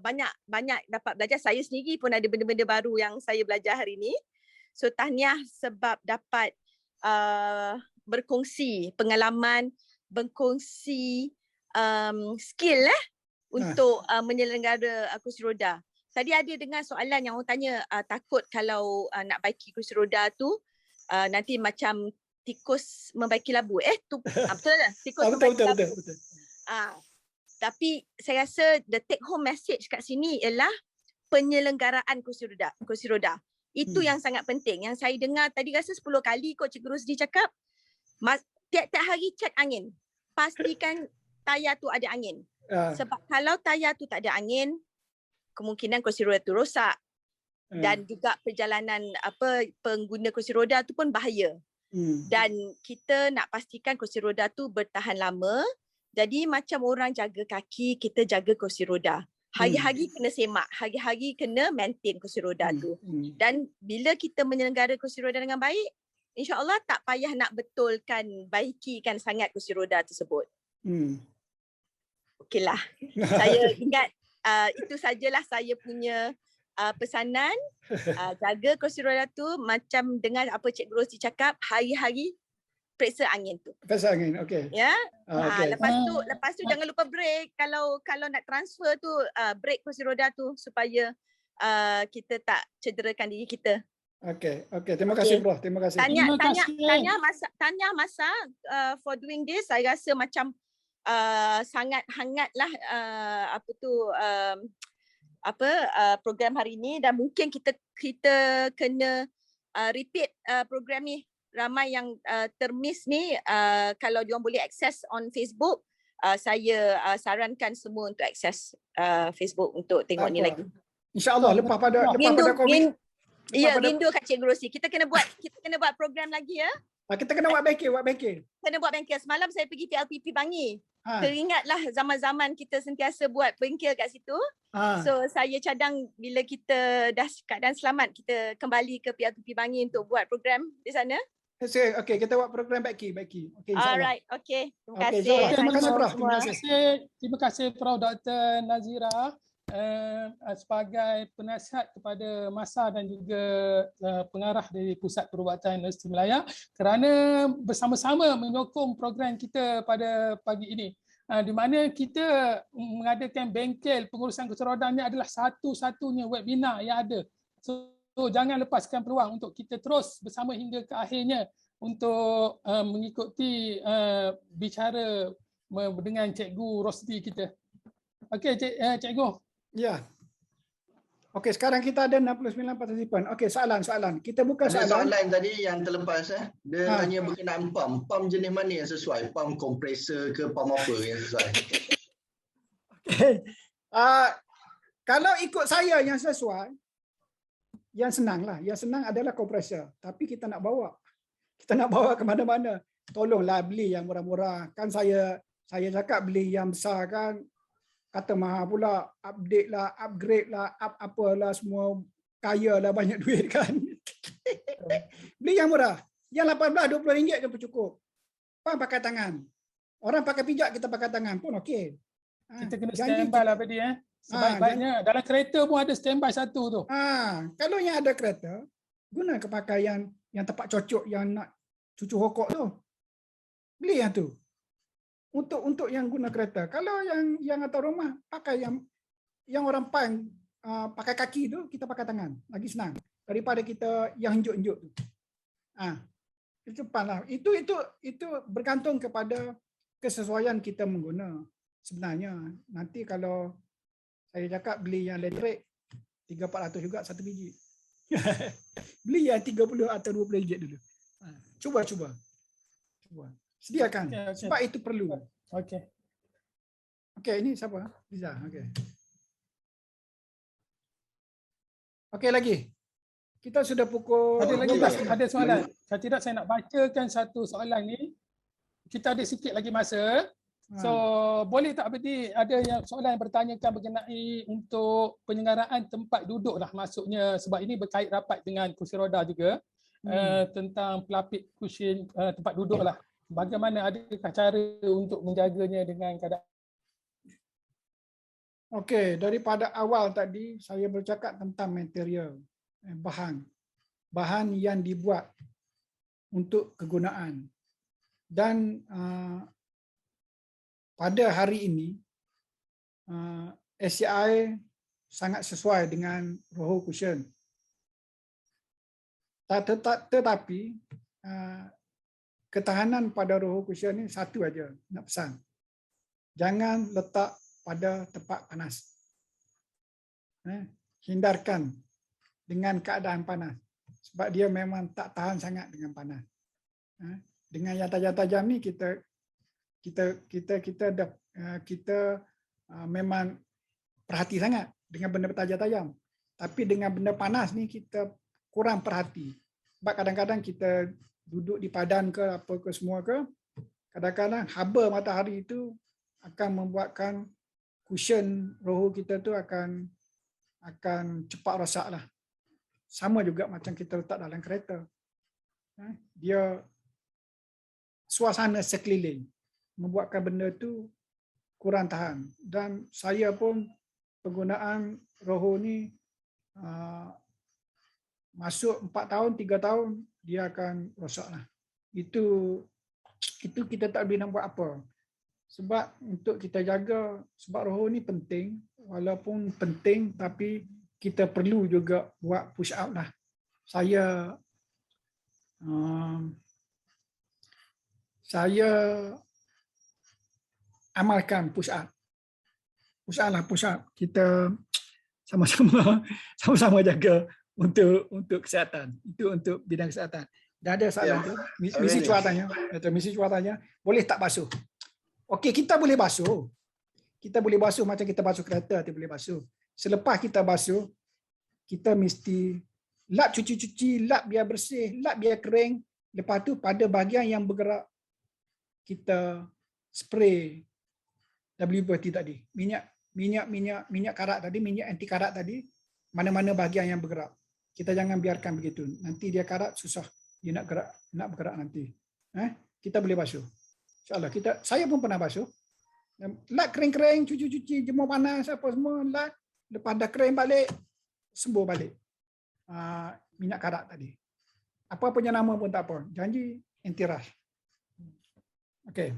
banyak dapat belajar. Saya sendiri pun ada benda-benda baru yang saya belajar hari ini. So tahniah sebab dapat berkongsi pengalaman, berkongsi skill untuk menyelenggara kursi roda. Tadi ada dengar soalan yang orang tanya, takut kalau nak baiki kursi roda tu nanti macam tikus membaiki labu. Betul tak? Tikus membaiki labu. Betul. Tapi saya rasa the take home message kat sini ialah penyelenggaraan kursi roda. Itu yang sangat penting. Yang saya dengar tadi rasa 10 kali kot Cikgu Rusdi cakap, tiap-tiap hari cek angin. Pastikan tayar tu ada angin. Sebab kalau tayar tu tak ada angin, kemungkinan kursi roda tu rosak. Dan juga perjalanan pengguna kursi roda tu pun bahaya. Dan kita nak pastikan kursi roda tu bertahan lama. Jadi macam orang jaga kaki, kita jaga kursi roda. Hari-hari kena semak, hari-hari kena maintain kursi roda tu. Dan bila kita menyelenggara kursi roda dengan baik, insya-Allah tak payah nak betulkan, baikikan sangat kursi roda tersebut. Okeylah. Saya ingat itu sajalah saya punya pesanan. Jaga kursi roda tu macam dengar apa Cikgu Rosti cakap, hari-hari periksa angin tu. Periksa angin, okey. Ya. Okay. Lepas tu jangan lupa break. Kalau nak transfer tu, break kursi roda tu supaya kita tak cederakan diri kita. Okey. Terima kasih Prof. Terima kasih. Tanya masa for doing this, saya rasa macam sangat hangatlah program hari ini, dan mungkin kita kena repeat program ni. Ramai yang termiss ni, kalau diorang boleh akses on Facebook, saya sarankan semua untuk akses Facebook untuk tengok ni lagi. InsyaAllah lepas pada COVID. Rindu kat Cikgu Rosti. Kita kena buat program lagi ya. Kita kena buat bengkel. Kena buat bengkel. Semalam saya pergi PLPP Bangi. Teringatlah zaman-zaman kita sentiasa buat bengkel kat situ. So saya cadang bila kita dah keadaan selamat, kita kembali ke PLPP Bangi untuk buat program di sana. Okey, kita buat program baki. Okey, insya-Allah. Alright, okey. Terima kasih. Terima kasih Prof. Terima kasih Prof Dr. Nazira sebagai penasihat kepada masa dan juga pengarah dari Pusat Perubatan Universiti Malaya kerana bersama-sama menyokong program kita pada pagi ini. Di mana kita mengadakan bengkel pengurusan kursi roda ini adalah satu-satunya webinar yang ada. So jangan lepaskan peluang untuk kita terus bersama hingga ke akhirnya untuk mengikuti bicara dengan Cikgu Rosdi kita. Okey, Cikgu. Ya. Okey, sekarang kita ada 69 partisipan. Okey, soalan. Kita buka soalan. Soalan tadi yang terlepas dia tanya berkenaan pam. Pam jenis mana yang sesuai? Pam kompresor ke pam apa yang sesuai? Okey. Kalau ikut saya yang sesuai, yang senang adalah kompresor. Tapi kita nak bawa ke mana-mana. Tolonglah beli yang murah-murah. Kan saya cakap beli yang besar kan, kata mahal pula, update lah, upgrade lah, apalah semua, kaya lah, banyak duit kan. Beli yang murah. Yang 18-20 ringgit je pun cukup. Pam pakai tangan. Orang pakai pijak, kita pakai tangan pun okey. Kita kena Janji standby lah tadi Sebaik-baiknya dalam kereta pun ada standby satu tu. Kalau yang ada kereta, guna pakaian yang tepat cocok yang nak cucu rokok tu. Beli yang tu. Untuk yang guna kereta. Kalau yang atas rumah pakai yang orang pan pakai kaki tu, kita pakai tangan. Lagi senang daripada kita yang henjuk-henjuk tu. Itu cepatlah. Itu bergantung kepada kesesuaian kita mengguna. Sebenarnya nanti kalau saya cakap beli yang elektrik 300-400 juga satu biji. Beli yang 30 atau 20 ringgit dulu. Cuba. Sediakan. Okay. Sebab itu perlu. Okey, ini siapa? Liza. Okey lagi. Kita sudah pukul ada soalan. Kalau tidak saya nak bacakan satu soalan ni. Kita ada sikit lagi masa. So boleh tak Abedi ada yang soalan yang bertanyakan berkenai untuk penyelenggaraan tempat duduk lah, maksudnya sebab ini berkait rapat dengan kursi roda juga tentang pelapik kursi tempat duduk lah. Bagaimana, adakah cara untuk menjaganya dengan keadaan? Okey, daripada awal tadi saya bercakap tentang material, bahan yang dibuat untuk kegunaan. Dan pada hari ini SCI sangat sesuai dengan Roho Cushion. Tetapi ketahanan pada Roho Cushion ni satu aja nak pesan. Jangan letak pada tempat panas. Hindarkan dengan keadaan panas. Sebab dia memang tak tahan sangat dengan panas. Dengan yang tajam-tajam ni kita memang perhati sangat dengan benda tajam-tajam. Tapi dengan benda panas ni kita kurang perhati. Sebab kadang-kadang kita duduk di padan ke apa ke semua ke, kadang-kadang haba matahari itu akan membuatkan cushion roho kita tu akan cepat rosak lah. Sama juga macam kita letak dalam kereta. Dia suasana sekeliling membuatkan benda tu kurang tahan. Dan saya pun penggunaan roho ni masuk 4 tahun, 3 tahun dia akan rosak lah. Itu kita tak boleh nak buat apa. Sebab untuk kita jaga, sebab roho ni penting, walaupun penting tapi kita perlu juga buat push up lah. Saya amalkan push up. Push up. Kita sama-sama jaga untuk kesihatan. Itu untuk bidang kesihatan. Dah ada soalan tu. Misi cuatannya. Boleh tak basuh? Okey, kita boleh basuh. Kita boleh basuh macam kita basuh kereta, kita boleh basuh. Selepas kita basuh, kita mesti lap cuci, lap biar bersih, lap biar kering. Lepas tu pada bahagian yang bergerak, kita spray WD tadi, minyak karat tadi, minyak anti karat tadi, mana-mana bahagian yang bergerak. Kita jangan biarkan begitu. Nanti dia karat susah dia nak bergerak nanti. Kita boleh basuh. InsyaAllah saya pun pernah basuh. Lap kering-kering, cuci, jemur panas apa semua, lap. Lepas dah kering balik, sembuh balik. Minyak karat tadi. Apa punya nama pun tak apa. Janji anti rush. Okey.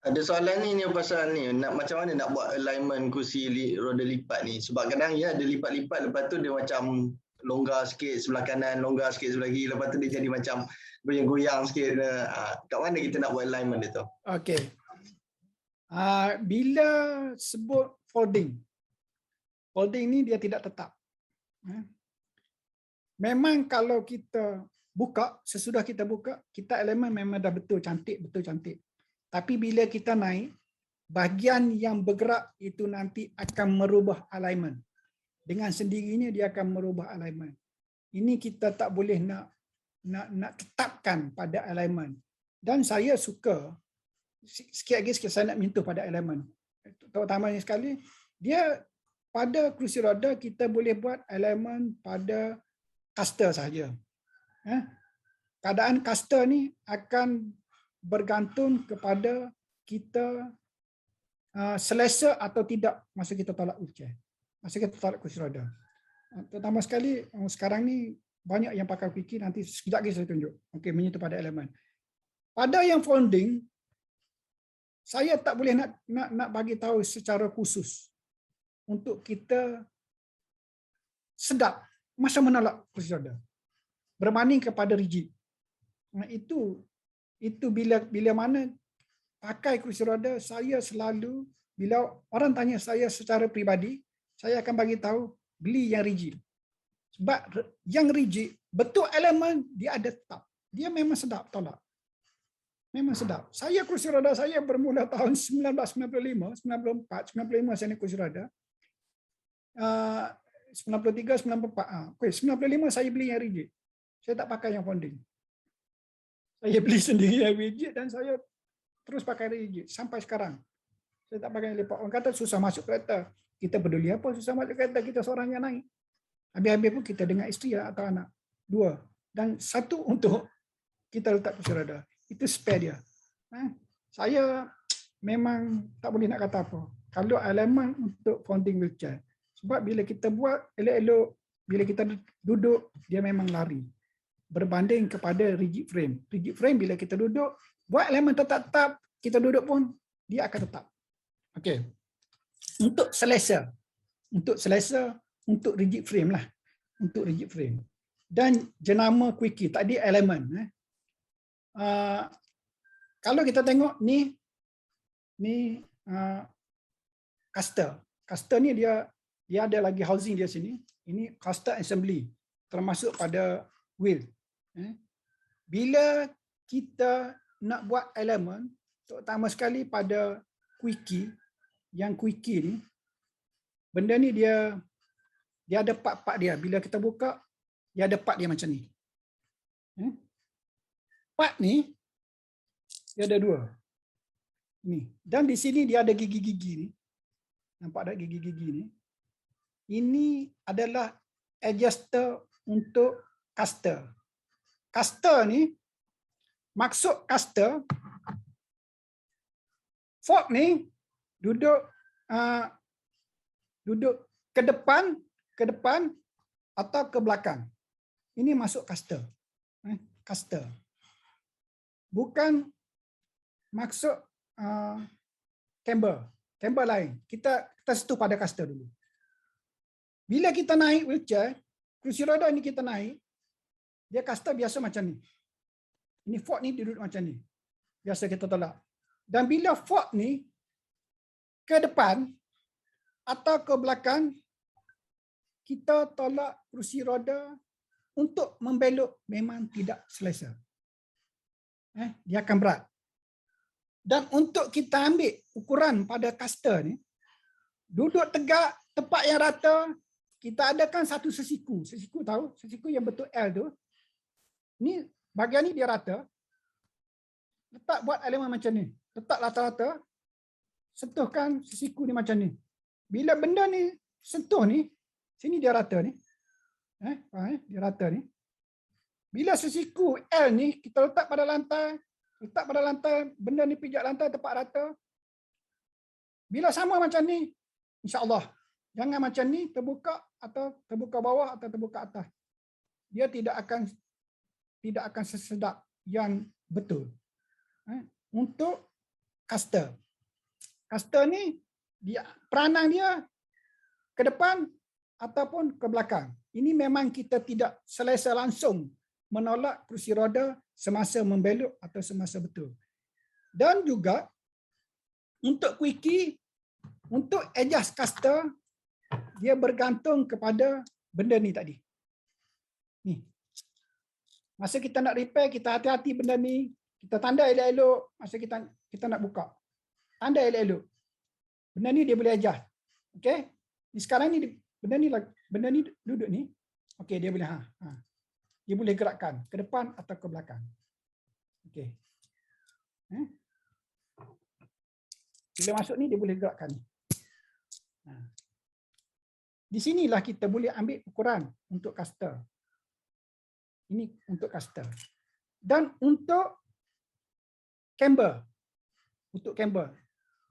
Ada soalan ni pasal ni, macam mana nak buat alignment kursi roda lipat ni. Sebab kadang ada lipat-lipat, lepas tu dia macam longgar sikit sebelah kanan, longgar sikit sebelah kiri, lepas tu dia jadi macam goyang-goyang sikit. Kat mana kita nak buat alignment dia tu? Okey. Bila sebut folding ni dia tidak tetap. Memang kalau kita buka, sesudah kita buka, kita alignment memang dah betul cantik. Tapi bila kita naik, bahagian yang bergerak itu nanti akan merubah alignment. Dengan sendirinya dia akan merubah alignment. Ini kita tak boleh nak tetapkan pada alignment. Dan saya suka, sikit lagi saya nak menyentuh pada alignment. Terutamanya sekali, dia pada kerusi roda kita boleh buat alignment pada caster sahaja. Keadaan caster ni akan bergantung kepada kita selesa atau tidak masa kita tolak wheelchair, masa kita tolak kursi roda. Terutama sekali sekarang ni banyak yang pakai fikir, nanti sekejap lagi saya tunjuk. Okey, menyentuh pada elemen. Pada yang founding, saya tak boleh nak bagi tahu secara khusus untuk kita sedap masa menolak kursi roda berbanding kepada rigid. Itu bila mana pakai kursi roda, saya selalu bila orang tanya saya secara peribadi, saya akan bagi tahu beli yang rigid. Sebab yang rigid betul elemen dia ada tetap. Dia memang sedap tolak. Memang sedap. Saya kursi roda saya bermula tahun 1995, 94, 95 saya naik kursi roda. 93, 94. Okey, 95 saya beli yang rigid. Saya tak pakai yang founding. Saya beli sendiri yang rigid dan saya terus pakai rigid sampai sekarang. Saya tak pakai yang lipat. Orang kata susah masuk kereta. Kita peduli apa susah masuk kereta, kita seorang yang naik. Habis-habis pun kita dengan isteri atau anak. 2. Dan 1 untuk kita letak kursi roda. Itu spare dia. Saya memang tak boleh nak kata apa. Kalau elemen untuk founding wheelchair. Sebab bila kita buat elok-elok, bila kita duduk, dia memang lari. Berbanding kepada rigid frame. Rigid frame bila kita duduk, buat elemen tetap-tetap, kita duduk pun, dia akan tetap. Okey. Untuk selesa. Untuk rigid frame lah. Untuk rigid frame. Dan jenama quickie, tadi elemen. Kalau kita tengok ni caster. Caster ni dia ada lagi housing dia sini. Ini caster assembly termasuk pada wheel. Bila kita nak buat elemen, terutama sekali pada quickie, yang quickie ni, benda ni dia ada part-part dia. Bila kita buka, dia ada part dia macam ni. Part ni dia ada 2. Ni. Dan di sini dia ada gigi-gigi ni. Nampak tak gigi-gigi ni? Ini adalah adjuster untuk caster. Caster ni, maksud caster, fork ni duduk ke depan atau ke belakang. Ini masuk caster. Caster. Bukan maksud camber lain. Kita sentuh pada caster dulu. Bila kita naik wheelchair, kursi roda ni kita naik, dia caster biasa macam ni. Ini fork ni duduk macam ni. Biasa kita tolak. Dan bila fork ni ke depan atau ke belakang, kita tolak kursi roda untuk membelok memang tidak selesa. Dia akan berat. Dan untuk kita ambil ukuran pada caster ni, duduk tegak, tepat yang rata, kita adakan satu sesiku. Sesiku tahu? Sesiku yang bentuk L tu. Ni bahagian ni dia rata. Letak buat elemen macam ni. Letak rata-rata. Sentuhkan sesiku ni macam ni. Bila benda ni sentuh ni, sini dia rata ni. Dia rata ni. Bila sesiku L ni kita letak pada lantai, benda ni pijak lantai tepat rata. Bila sama macam ni, insya-Allah, jangan macam ni terbuka atau terbuka bawah atau terbuka atas. Dia tidak akan sesedap yang betul. Untuk caster. Caster ni peranan dia ke depan ataupun ke belakang. Ini memang kita tidak selesa langsung menolak kursi roda semasa membelok atau semasa betul. Dan juga untuk quickie, untuk adjust caster, dia bergantung kepada benda ni tadi. Ni. Masa kita nak repair, kita hati-hati benda ni. Kita tanda elok-elok masa kita nak buka. Tanda elok-elok. Benda ni dia boleh adjust. Okey? Ni sekarang ni benda ni duduk ni. Okey, dia boleh dia boleh gerakkan ke depan atau ke belakang. Okey. Bila masuk ni dia boleh gerakkan ni. Di sinilah kita boleh ambil ukuran untuk caster. Ini untuk caster. Dan untuk camber. Untuk camber.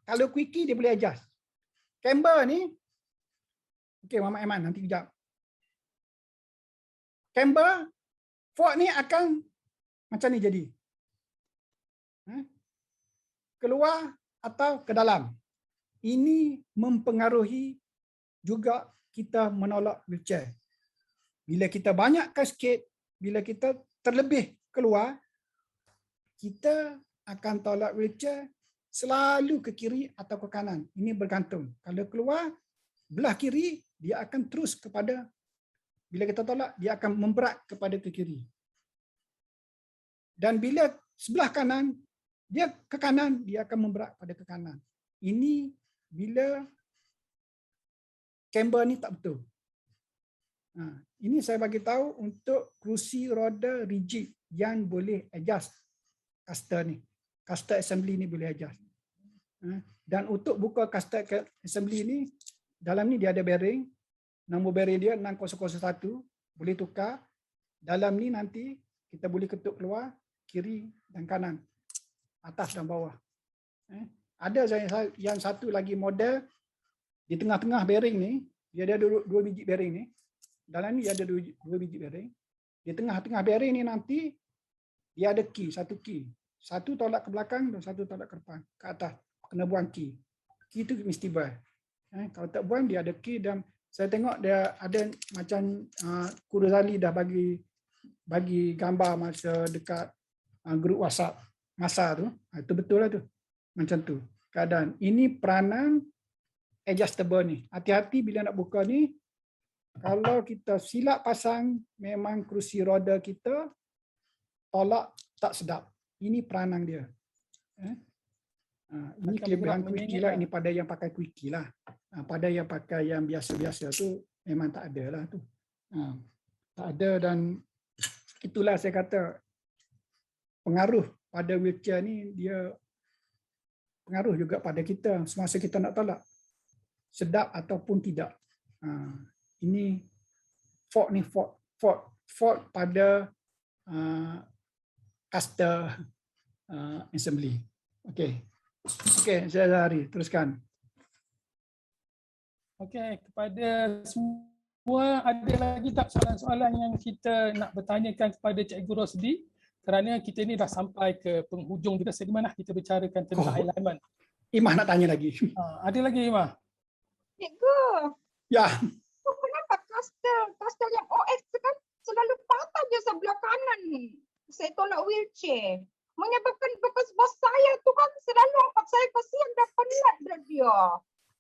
Kalau quickie dia boleh adjust. Camber ni, okey Muhammad Aiman nanti kejap. Camber, fork ni akan macam ni jadi. Keluar atau ke dalam. Ini mempengaruhi juga kita menolak wheelchair. Bila kita banyakkan sikit, bila kita terlebih keluar, kita akan tolak wheelchair selalu ke kiri atau ke kanan. Ini bergantung. Kalau keluar, belah kiri, dia akan terus kepada, bila kita tolak, dia akan memberat kepada ke kiri. Dan bila sebelah kanan, dia ke kanan, dia akan memberat pada ke kanan. Ini bila camber ni tak betul. Ini saya bagi tahu untuk kerusi roda rigid yang boleh adjust caster ni. Caster assembly ni boleh adjust. Dan untuk buka caster assembly ni, dalam ni dia ada bearing. Nombor bearing dia 6001, boleh tukar. Dalam ni nanti kita boleh ketuk keluar, kiri dan kanan, atas dan bawah. Ada yang satu lagi model di tengah-tengah bearing ni, dia ada dua biji bearing ni. Dalam ni dia ada dua biji bearing. Di tengah-tengah bearing ni nanti dia ada key, satu key. Satu tolak ke belakang dan satu tolak ke depan, ke atas. Kena buang key. Key tu mesti buang. Kalau tak buang dia ada key, dan saya tengok dia ada macam Kuruzali dah bagi gambar masa dekat grup WhatsApp masa tu. Itu betul lah tu. Macam tu keadaan. Ini peranan adjustable ni. Hati-hati bila nak buka ni. Kalau kita silap pasang, memang kerusi roda kita tolak tak sedap. Ini peranan dia. Ini kelebihan quickie lah. Ini pada yang pakai quickie lah. Pada yang pakai yang biasa-biasa tu memang tak ada lah tu. Tak ada, dan itulah saya kata pengaruh pada wheelchair ni, dia pengaruh juga pada kita semasa kita nak tolak. Sedap ataupun tidak. Ini fault ni fault pada caster assembly. Okey, saya Zahari, teruskan. Okey, kepada semua, ada lagi tak soalan-soalan yang kita nak bertanyakan kepada Cikgu Rosdi? Kerana kita ni dah sampai ke penghujung kita segmen lah, kita bicarakan tentang alignment. Imah nak tanya lagi. Ada lagi Imah? Cikgu. Ya. Kenapa caster yang OX kan selalu patah je sebelah kanan saya tolak wheelchair. Menyebabkan bekas bos saya tu kan selalu angkat saya, kasihan dah penat dah dia.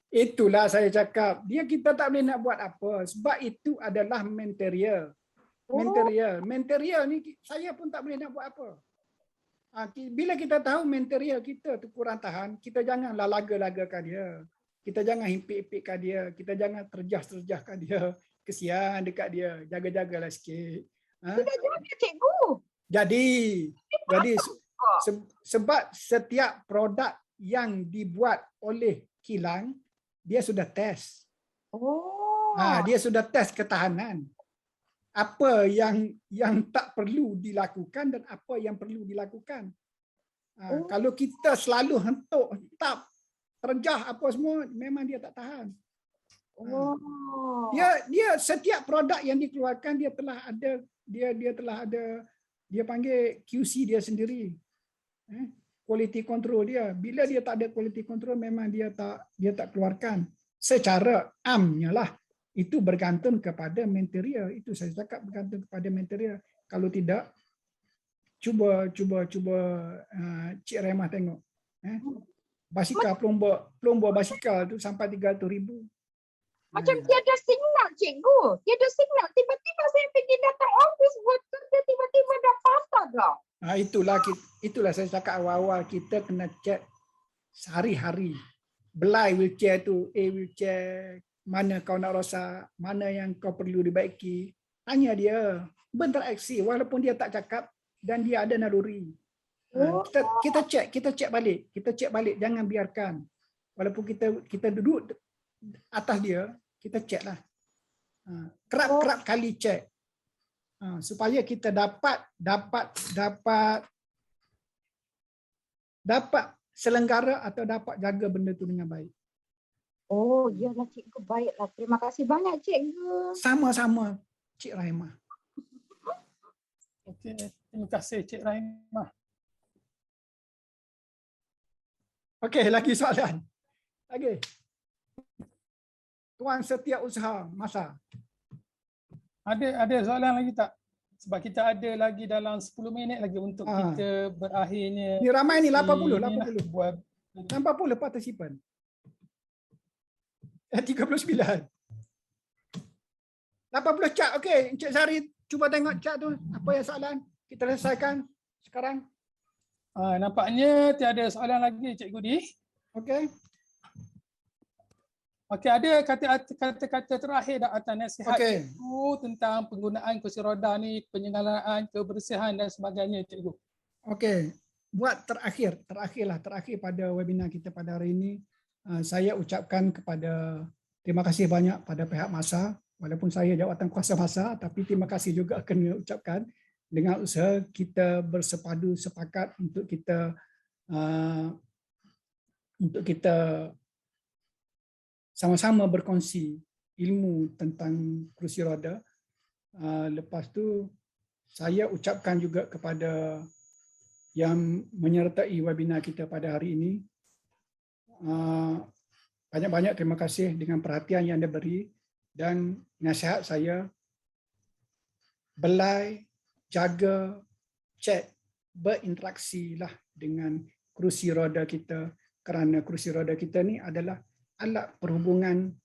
Itulah saya cakap. Kita tak boleh nak buat apa. Sebab itu adalah material. Material ni saya pun tak boleh nak buat apa. Bila kita tahu material kita tu kurang tahan, kita janganlah laga-lagakan dia. Kita jangan himpit-himpitkan dia. Kita jangan terjah-terjahkan dia. Kesian dekat dia. Jaga-jagalah sikit. Sudah jadi cikgu. Jadi sebab setiap produk yang dibuat oleh kilang, dia sudah test. Dia sudah test ketahanan. Apa yang tak perlu dilakukan dan apa yang perlu dilakukan. Kalau kita selalu hentuk, tap, terjah apa semua, memang dia tak tahan. Dia setiap produk yang dikeluarkan dia telah ada dia panggil QC dia sendiri. Quality control dia. Bila dia tak ada quality control, memang dia tak keluarkan. Secara amnya lah. Itu bergantung kepada material. Itu saya cakap bergantung kepada material. Kalau tidak, cuba Cik Remah tengok. Basikal, plomba basikal tu sampai 300,000. Macam tiada signal cikgu. Tiada signal. Tiba-tiba saya pergi datang office buat kerja, tiba-tiba dah patah dah. Itulah saya cakap awal-awal, kita kena cek sehari-hari. Belai wheelchair tu, wheelchair mana kau nak rosak, mana yang kau perlu dibaiki. Tanya dia, berinteraksi walaupun dia tak cakap dan dia ada naluri. Kita cek balik, jangan biarkan. Walaupun kita duduk atas dia, kita cek lah. Kerap kali cek. Supaya kita dapat selenggara atau dapat jaga benda tu dengan baik. Oh, iyalah cikgu, baiklah. Terima kasih banyak cikgu. Sama-sama Cik Rahimah. Okey, terima kasih Cik Rahimah. Okey, lagi soalan. Lagi. Tuan Setiausaha Masa. Ada soalan lagi tak? Sebab kita ada lagi dalam 10 minit lagi untuk kita berakhirnya. Ni ramai ni, 80 buat 80 partisipan. 39. 80 cat. Okey, Encik Sari cuba tengok cat tu. Apa yang soalan? Kita selesaikan sekarang. Nampaknya tiada soalan lagi Cikgu Di. Okey. Okey, ada kata-kata terakhir dak atas nasihat Okey. Cikgu tentang penggunaan kursi roda ni, penyelenggaraan, kebersihan dan sebagainya Cikgu. Okey. Buat terakhir pada webinar kita pada hari ini, saya ucapkan terima kasih banyak pada pihak Masa, walaupun saya jawatan kuasa Masa, tapi terima kasih juga kena ucapkan dengan usaha kita bersepadu sepakat untuk kita sama-sama berkongsi ilmu tentang kerusi roda. Lepas tu saya ucapkan juga kepada yang menyertai webinar kita pada hari ini, banyak-banyak terima kasih dengan perhatian yang Anda beri, dan nasihat saya, belai, jaga, cek, berinteraksilah dengan kerusi roda kita, kerana kerusi roda kita ni adalah alat perhubungan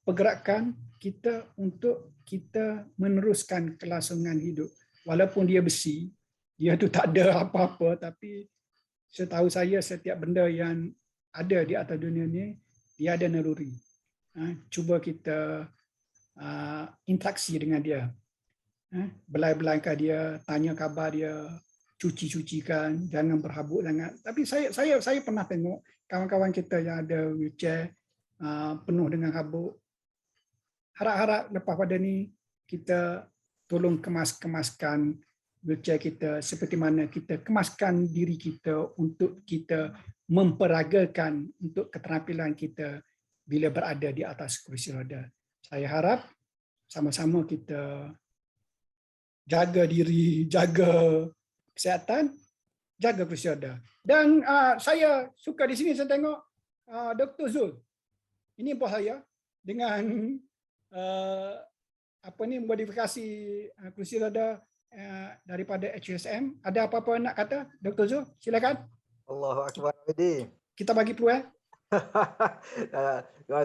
pergerakan kita untuk kita meneruskan kelangsungan hidup. Walaupun dia besi, dia tu tak ada apa-apa, tapi setahu saya setiap benda yang ada di atas dunia ni, dia ada naluri. Cuba kita interaksi dengan dia. Belai-belaikan dia, tanya khabar dia, cuci-cucikan, jangan berhabuk sangat. Tapi saya pernah tengok kawan-kawan kita yang ada wheelchair penuh dengan habuk. Harap-harap lepas pada ni kita tolong kemaskan wheelchair kita seperti mana kita kemaskan diri kita untuk kita memperagakan untuk keterampilan kita bila berada di atas kerusi roda. Saya harap sama-sama kita jaga diri, jaga kesihatan, jaga kerusi roda. Dan saya suka di sini saya tengok Dr. Zul. Ini bos saya dengan modifikasi kerusi roda daripada HUSM. Ada apa-apa nak kata Dr. Zul? Silakan. Allahu Akbar. Abidi. Kita bagi peluang.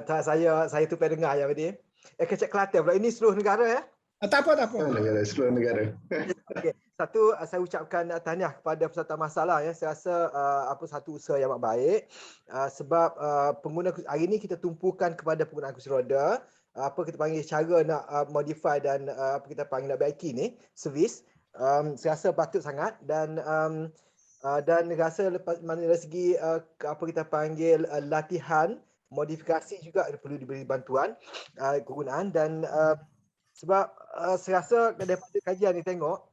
Saya tu pernah dengar ya Abidi. Kecek Kelantan pula. Ini seluruh negara ya? Tak apa. Seluruh negara. Okay. Satu, saya ucapkan tahniah kepada peserta masalah ya. Saya rasa satu usaha yang amat baik. Sebab pengguna hari ini kita tumpukan kepada penggunaan kursi roda. Apa kita panggil cara nak modify dan apa kita panggil nak baiki ni, servis. Saya rasa patut sangat dan rasa lepas mana dari segi apa kita panggil latihan, modifikasi juga perlu diberi bantuan kegunaan dan sebab saya rasa daripada kajian ni tengok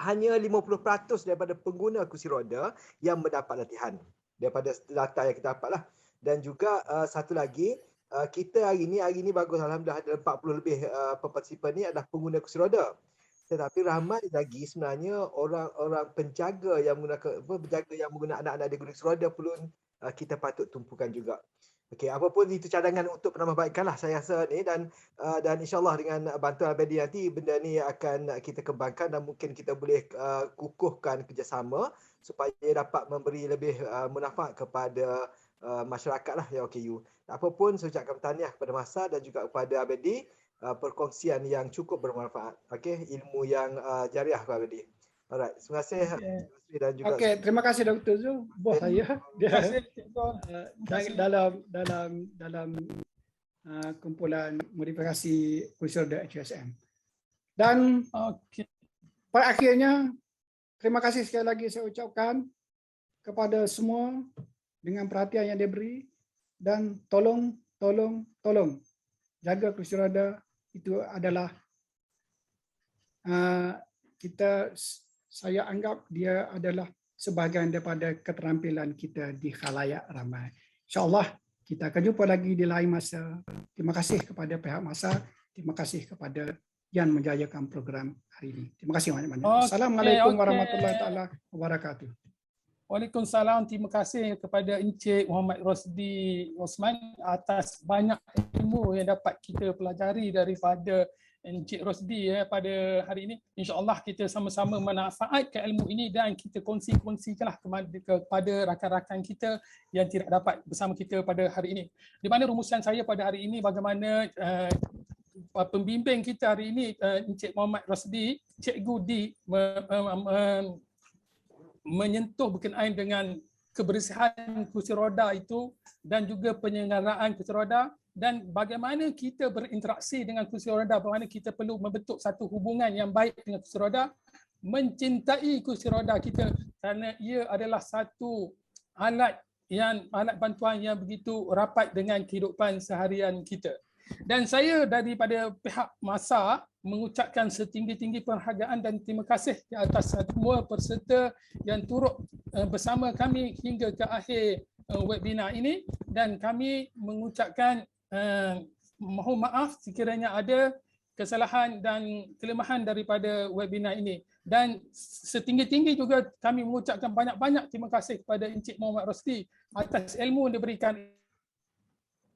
hanya 50% daripada pengguna kursi roda yang mendapat latihan daripada data yang kita dapat lah. Dan juga satu lagi, kita hari ini bagus, alhamdulillah ada 40 lebih partisipan ni adalah pengguna kursi roda. Tetapi ramai lagi sebenarnya orang penjaga yang menggunakan anak-anak di kursi roda pun kita patut tumpukan juga. Okey, apapun itu cadangan untuk penambahbaikan lah saya rasa ni, dan insyaAllah dengan bantuan Abedi nanti benda ni akan kita kembangkan dan mungkin kita boleh kukuhkan kerjasama supaya dapat memberi lebih manfaat kepada masyarakat lah ya OKU. Apapun saya ucapkan tahniah kepada Masa dan juga kepada Abedi, perkongsian yang cukup bermanfaat. Okey, ilmu yang jariah kepada Abedi. Alright, terima kasih. Dan juga terima kasih Dr. Zul, bos saya. Dalam kumpulan modifikasi kursi roda HUSM. Dan pada akhirnya, terima kasih sekali lagi saya ucapkan kepada semua dengan perhatian yang diberi, dan tolong jaga kursi roda. Itu adalah saya anggap dia adalah sebahagian daripada keterampilan kita di khalayak ramai. InsyaAllah kita akan jumpa lagi di lain masa. Terima kasih kepada pihak masa. Terima kasih kepada yang menjayakan program hari ini. Terima kasih banyak-banyak. Assalamualaikum warahmatullahi taala wabarakatuh. Waalaikumsalam. Terima kasih kepada Encik Muhammad Rosdi Osman atas banyak ilmu yang dapat kita pelajari daripada Encik Rosdi pada hari ini. InsyaAllah kita sama-sama manfaatkan ilmu ini dan kita kongsi-kongsikanlah kepada rakan-rakan kita yang tidak dapat bersama kita pada hari ini. Di mana rumusan saya pada hari ini bagaimana pembimbing kita hari ini Encik Muhammad Rosdi, Cikgu Di menyentuh berkenaan dengan kebersihan kursi roda itu dan juga penyelenggaraan kursi roda dan bagaimana kita berinteraksi dengan kursi roda, bagaimana kita perlu membentuk satu hubungan yang baik dengan kursi roda, mencintai kursi roda kita kerana ia adalah satu alat bantuan yang begitu rapat dengan kehidupan seharian kita. Dan saya daripada pihak masa mengucapkan setinggi-tinggi penghargaan dan terima kasih di atas semua peserta yang turut bersama kami hingga ke akhir webinar ini dan kami mengucapkan mohon maaf sekiranya ada kesalahan dan kelemahan daripada webinar ini dan setinggi-tinggi juga kami mengucapkan banyak-banyak terima kasih kepada Encik Muhammad Rosdi atas ilmu yang diberikan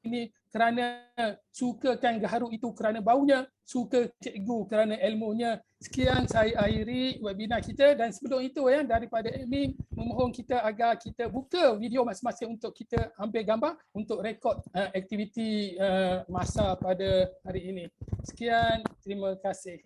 ini kerana sukakan gaharu itu kerana baunya, suka cikgu kerana ilmunya. Sekian saya akhiri webinar kita dan sebelum itu daripada admin memohon kita agar kita buka video masing-masing untuk kita ambil gambar untuk rekod aktiviti masa pada hari ini. Sekian, terima kasih.